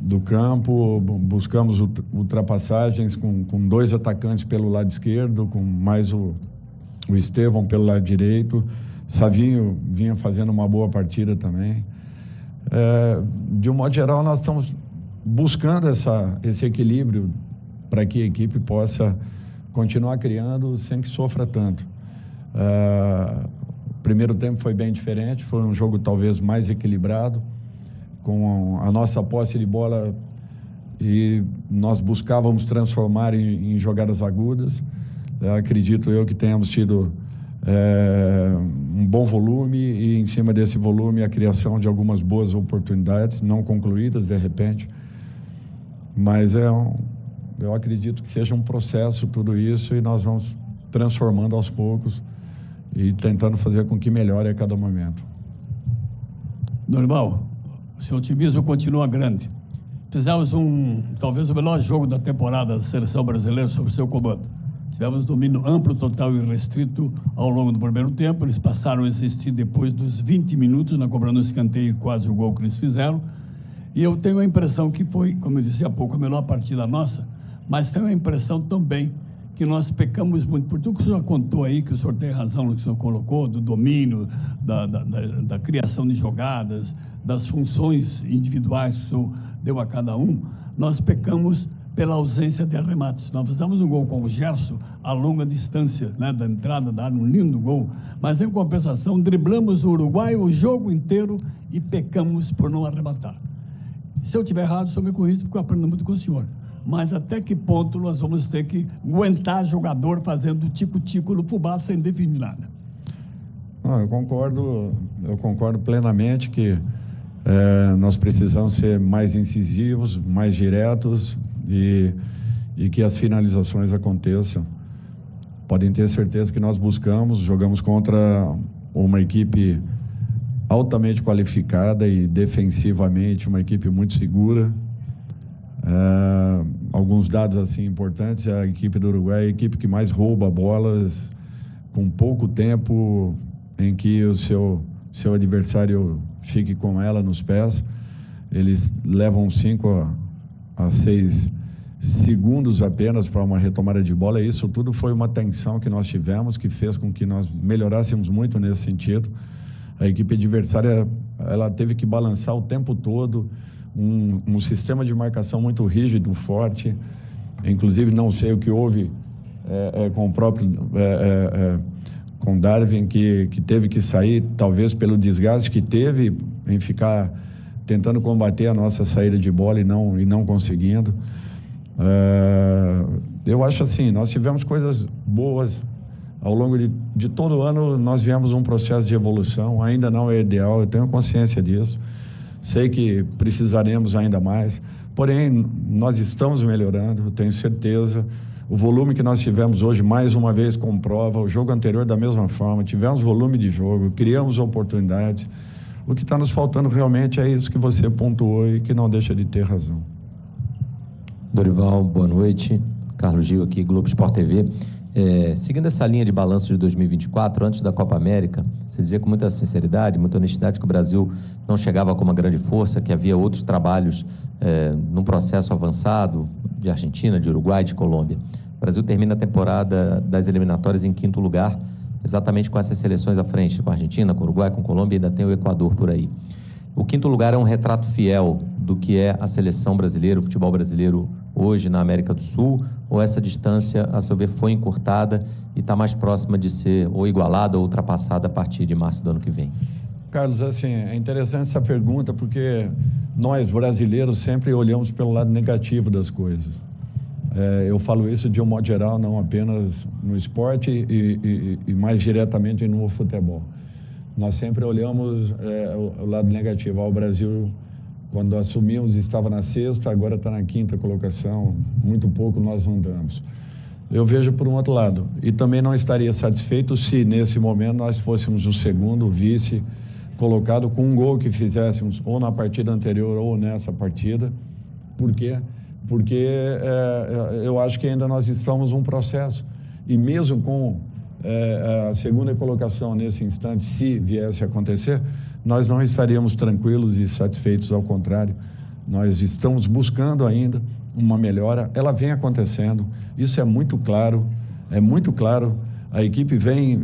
do campo, buscamos ultrapassagens com dois atacantes pelo lado esquerdo, com mais o Estevão pelo lado direito. Savinho vinha fazendo uma boa partida também. De um modo geral, nós estamos buscando esse equilíbrio para que a equipe possa continuar criando sem que sofra tanto. O primeiro tempo foi bem diferente, foi um jogo talvez mais equilibrado, com a nossa posse de bola, e nós buscávamos transformar em jogadas agudas. Acredito eu que tenhamos tido um bom volume, e em cima desse volume a criação de algumas boas oportunidades, não concluídas de repente, mas eu acredito que seja um processo tudo isso, e nós vamos transformando aos poucos e tentando fazer com que melhore a cada momento. Normal, o seu otimismo continua grande. Fizemos talvez o melhor jogo da temporada da seleção brasileira sob o seu comando. Tivemos domínio amplo, total e restrito ao longo do primeiro tempo. Eles passaram a existir depois dos 20 minutos, na cobrança do escanteio, quase o gol que eles fizeram. E eu tenho a impressão que foi, como eu disse há pouco, a melhor partida nossa, mas tenho a impressão também que nós pecamos muito, por tudo que o senhor contou aí, que o senhor tem razão no que o senhor colocou, do domínio, da criação de jogadas, das funções individuais que o senhor deu a cada um. Nós pecamos pela ausência de arremates. Nós fizemos um gol com o Gerson a longa distância, né, da entrada da área, um lindo gol, mas em compensação driblamos o Uruguai o jogo inteiro e pecamos por não arrematar. Se eu estiver errado, o senhor me corrige, porque eu aprendo muito com o senhor. Mas até que ponto nós vamos ter que aguentar jogador fazendo tico-tico no fubá sem definir nada? Eu concordo plenamente que nós precisamos ser mais incisivos, mais diretos, e que as finalizações aconteçam. Podem ter certeza que nós jogamos contra uma equipe altamente qualificada e defensivamente uma equipe muito segura. Alguns dados assim importantes: a equipe do Uruguai é a equipe que mais rouba bolas com pouco tempo em que o seu adversário fique com ela nos pés. Eles levam 5 a 6 segundos apenas para uma retomada de bola. Isso tudo foi uma tensão que nós tivemos, que fez com que nós melhorássemos muito nesse sentido. A equipe adversária, ela teve que balançar o tempo todo um sistema de marcação muito rígido, forte. Inclusive, não sei o que houve com o próprio com Darwin, que teve que sair, talvez pelo desgaste que teve em ficar tentando combater a nossa saída de bola e não conseguindo. Eu acho assim, nós tivemos coisas boas ao longo de todo o ano. Nós viemos um processo de evolução, ainda não é ideal, eu tenho consciência disso, sei que precisaremos ainda mais, porém nós estamos melhorando, eu tenho certeza. O volume que nós tivemos hoje, mais uma vez, comprova. O jogo anterior, da mesma forma, tivemos volume de jogo, criamos oportunidades. O que está nos faltando realmente é isso que você pontuou e que não deixa de ter razão. Dorival, boa noite. Carlos Gil aqui, Globo Sport TV. Seguindo essa linha de balanço de 2024, antes da Copa América, você dizia com muita sinceridade, muita honestidade que o Brasil não chegava com uma grande força, que havia outros trabalhos num processo avançado de Argentina, de Uruguai, de Colômbia. O Brasil termina a temporada das eliminatórias em 5º lugar, exatamente com essas seleções à frente, com a Argentina, com o Uruguai, com a Colômbia, e ainda tem o Equador por aí. O 5º lugar é um retrato fiel do que é a seleção brasileira, o futebol brasileiro hoje na América do Sul, ou essa distância, a seu ver, foi encurtada e está mais próxima de ser ou igualada ou ultrapassada a partir de março do ano que vem? Carlos, assim, é interessante essa pergunta, porque nós brasileiros sempre olhamos pelo lado negativo das coisas. Eu falo isso de um modo geral, não apenas no esporte e mais diretamente no futebol. Nós sempre olhamos o lado negativo. O Brasil, quando assumimos, estava na 6ª, agora está na 5ª colocação, muito pouco nós andamos. Eu vejo por um outro lado, e também não estaria satisfeito se nesse momento nós fôssemos o segundo vice colocado com um gol que fizéssemos ou na partida anterior ou nessa partida. Por quê? Porque eu acho que ainda nós estamos num processo, e mesmo com a segunda colocação nesse instante, se viesse a acontecer, nós não estaríamos tranquilos e satisfeitos, ao contrário. Nós estamos buscando ainda uma melhora, ela vem acontecendo, isso é muito claro, a equipe vem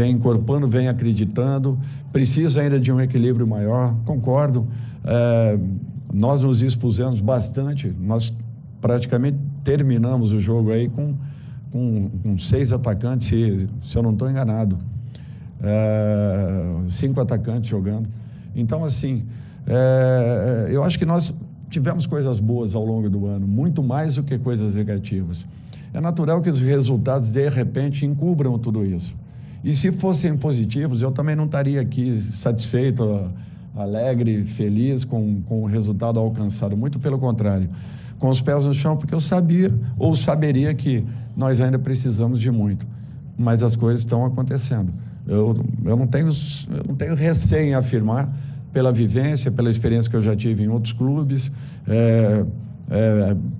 encorpando, vem acreditando, precisa ainda de um equilíbrio maior, concordo. Nós nos expusemos bastante, nós praticamente terminamos o jogo aí com 6 atacantes, se eu não estou enganado, 5 atacantes jogando. Então, assim, Eu acho que nós tivemos coisas boas ao longo do ano, muito mais do que coisas negativas. É natural que os resultados, de repente, encubram tudo isso. E se fossem positivos, eu também não estaria aqui satisfeito, alegre, feliz com o resultado alcançado. Muito pelo contrário, com os pés no chão, porque eu sabia ou saberia que nós ainda precisamos de muito. Mas as coisas estão acontecendo. Eu não tenho receio em afirmar, pela vivência, pela experiência que eu já tive em outros clubes,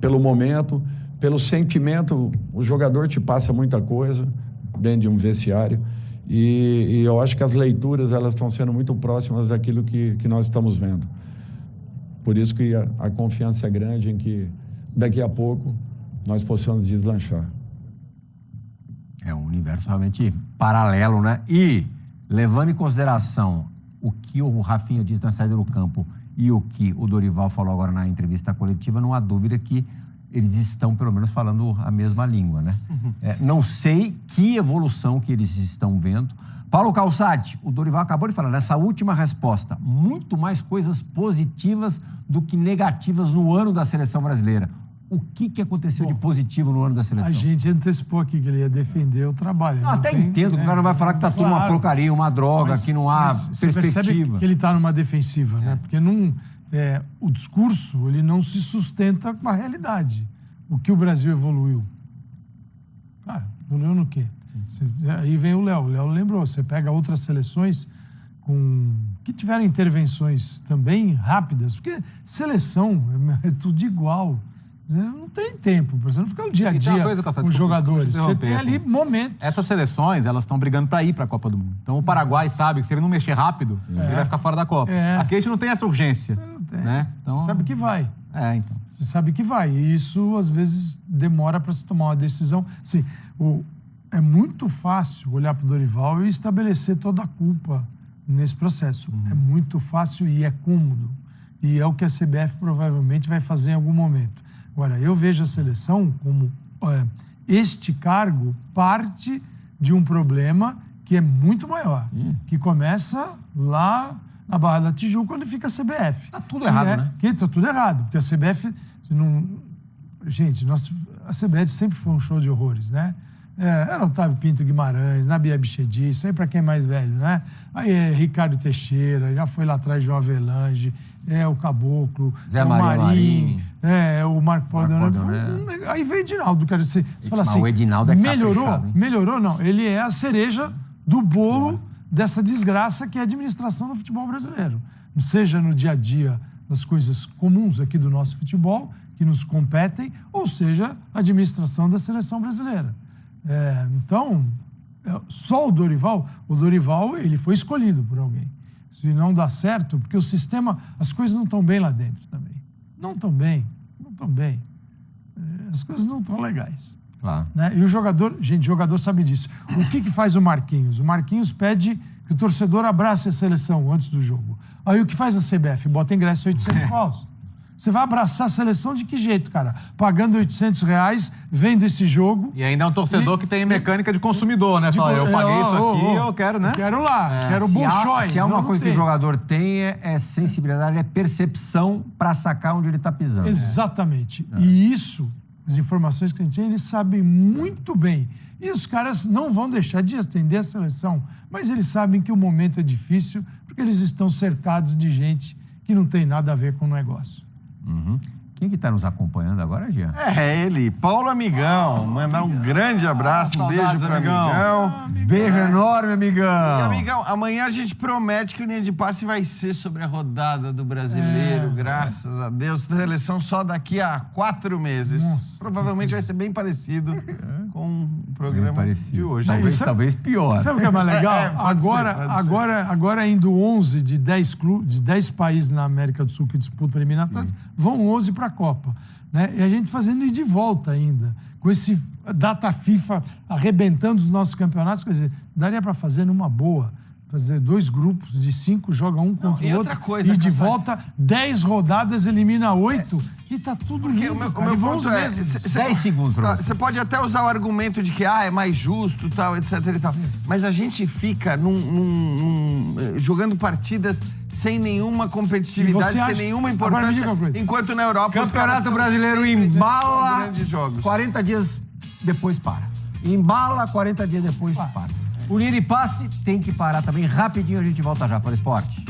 pelo momento, pelo sentimento. O jogador te passa muita coisa dentro de um vestiário e eu acho que as leituras elas estão sendo muito próximas daquilo que nós estamos vendo. Por isso que a confiança é grande em que daqui a pouco nós possamos deslanchar. É um universo realmente paralelo, né? E, levando em consideração o que o Rafinha disse na saída do campo e o que o Dorival falou agora na entrevista coletiva, não há dúvida que eles estão, pelo menos, falando a mesma língua, né? Não sei que evolução que eles estão vendo. Paulo Calçade, o Dorival acabou de falar nessa última resposta, muito mais coisas positivas do que negativas no ano da seleção brasileira. O que aconteceu de positivo no ano da seleção? A gente antecipou aqui que ele ia defender o trabalho. Não, até entendo que o cara não vai falar que tá tudo uma porcaria, uma droga, que não há perspectiva. Você percebe que ele está numa defensiva, né? Porque o discurso ele não se sustenta com a realidade. O que o Brasil evoluiu? Cara, evoluiu no quê? Aí vem o Léo. O Léo lembrou. Você pega outras seleções que tiveram intervenções também rápidas, porque seleção é tudo igual. Não tem tempo, você não fica o dia a dia com os jogadores. Você tem ali momentos. Essas seleções, elas estão brigando para ir para a Copa do Mundo. Então o Paraguai sabe que se ele não mexer rápido, ele vai ficar fora da Copa. Aqui a gente não tem essa urgência. Né? Então... Você sabe que vai. Então. Você sabe que vai. E isso, às vezes, demora para se tomar uma decisão. Assim, é muito fácil olhar para o Dorival e estabelecer toda a culpa nesse processo. É muito fácil e é cômodo. E é o que a CBF provavelmente vai fazer em algum momento. Agora, eu vejo a seleção como este cargo parte de um problema que é muito maior, que começa lá na Barra da Tijuca, quando fica a CBF. Está tudo errado, né? Está tudo errado, porque a CBF... Gente, a CBF sempre foi um show de horrores, né? Era Otávio Pinto Guimarães, Nabi Abichedi, isso aí para quem é mais velho, né? Aí é Ricardo Teixeira, já foi lá atrás João Avelange, o Caboclo, Zé o Marinho, o Marco Paulo. Aí veio o Edinaldo, cara. Você fala assim, o Edinaldo melhorou? Caprichado, hein? Melhorou, não. Ele é a cereja do bolo dessa desgraça que é a administração do futebol brasileiro. Seja no dia a dia das coisas comuns aqui do nosso futebol, que nos competem, ou seja, a administração da seleção brasileira. Então, só o Dorival ele foi escolhido por alguém. Se não dá certo, porque o sistema, as coisas não estão bem lá dentro também. Não estão bem. As coisas não estão legais. Claro. Né? E o jogador sabe disso. O que faz o Marquinhos? O Marquinhos pede que o torcedor abrace a seleção antes do jogo. Aí o que faz a CBF? Bota ingresso 800 paus. Você vai abraçar a seleção de que jeito, cara? Pagando R$800, vendo esse jogo. E ainda é um torcedor que tem mecânica de consumidor, né? Fala, eu paguei isso aqui, eu quero, né? Quero lá, quero o Bolshoi. Se há uma coisa que o jogador tem, é sensibilidade, é percepção para sacar onde ele está pisando. Exatamente. E isso, as informações que a gente tem, eles sabem muito bem. E os caras não vão deixar de atender a seleção, mas eles sabem que o momento é difícil, porque eles estão cercados de gente que não tem nada a ver com o negócio. Quem que está nos acompanhando agora, Jean? É ele, Paulo Amigão. Mandar um grande abraço, um beijo para Amigão. Beijo enorme, Amigão. E, Amigão, amanhã a gente promete que o Linha de Passe vai ser sobre a rodada do Brasileiro, graças a Deus. Seleção só daqui a 4 meses. Nossa. Provavelmente vai ser bem parecido com o programa de hoje. Talvez pior. Sabe o que é mais legal? Agora indo 11 de 10 países na América do Sul que disputam eliminatórias, vão 11 para a Copa. Né? E a gente fazendo ir de volta ainda, com esse data FIFA arrebentando os nossos campeonatos. Quer dizer, daria para fazer numa boa. Fazer 2 grupos de 5, joga um contra o outro. Outra coisa, e de volta, 10 rodadas, elimina 8 E tá tudo Porque lindo, o meu cara. E vão ponto os é... mesmos. 10 segundos pra você. Você pode até usar o argumento de que é mais justo, tal, etc e tal. Mas a gente fica jogando partidas sem nenhuma competitividade, sem nenhuma importância, enquanto na Europa os caras Campeonato estão Brasileiro sempre embala, nos grandes jogos. 40 dias depois para. Embala, 40 dias depois para. O linha de passe tem que parar também. Rapidinho a gente volta já para o esporte.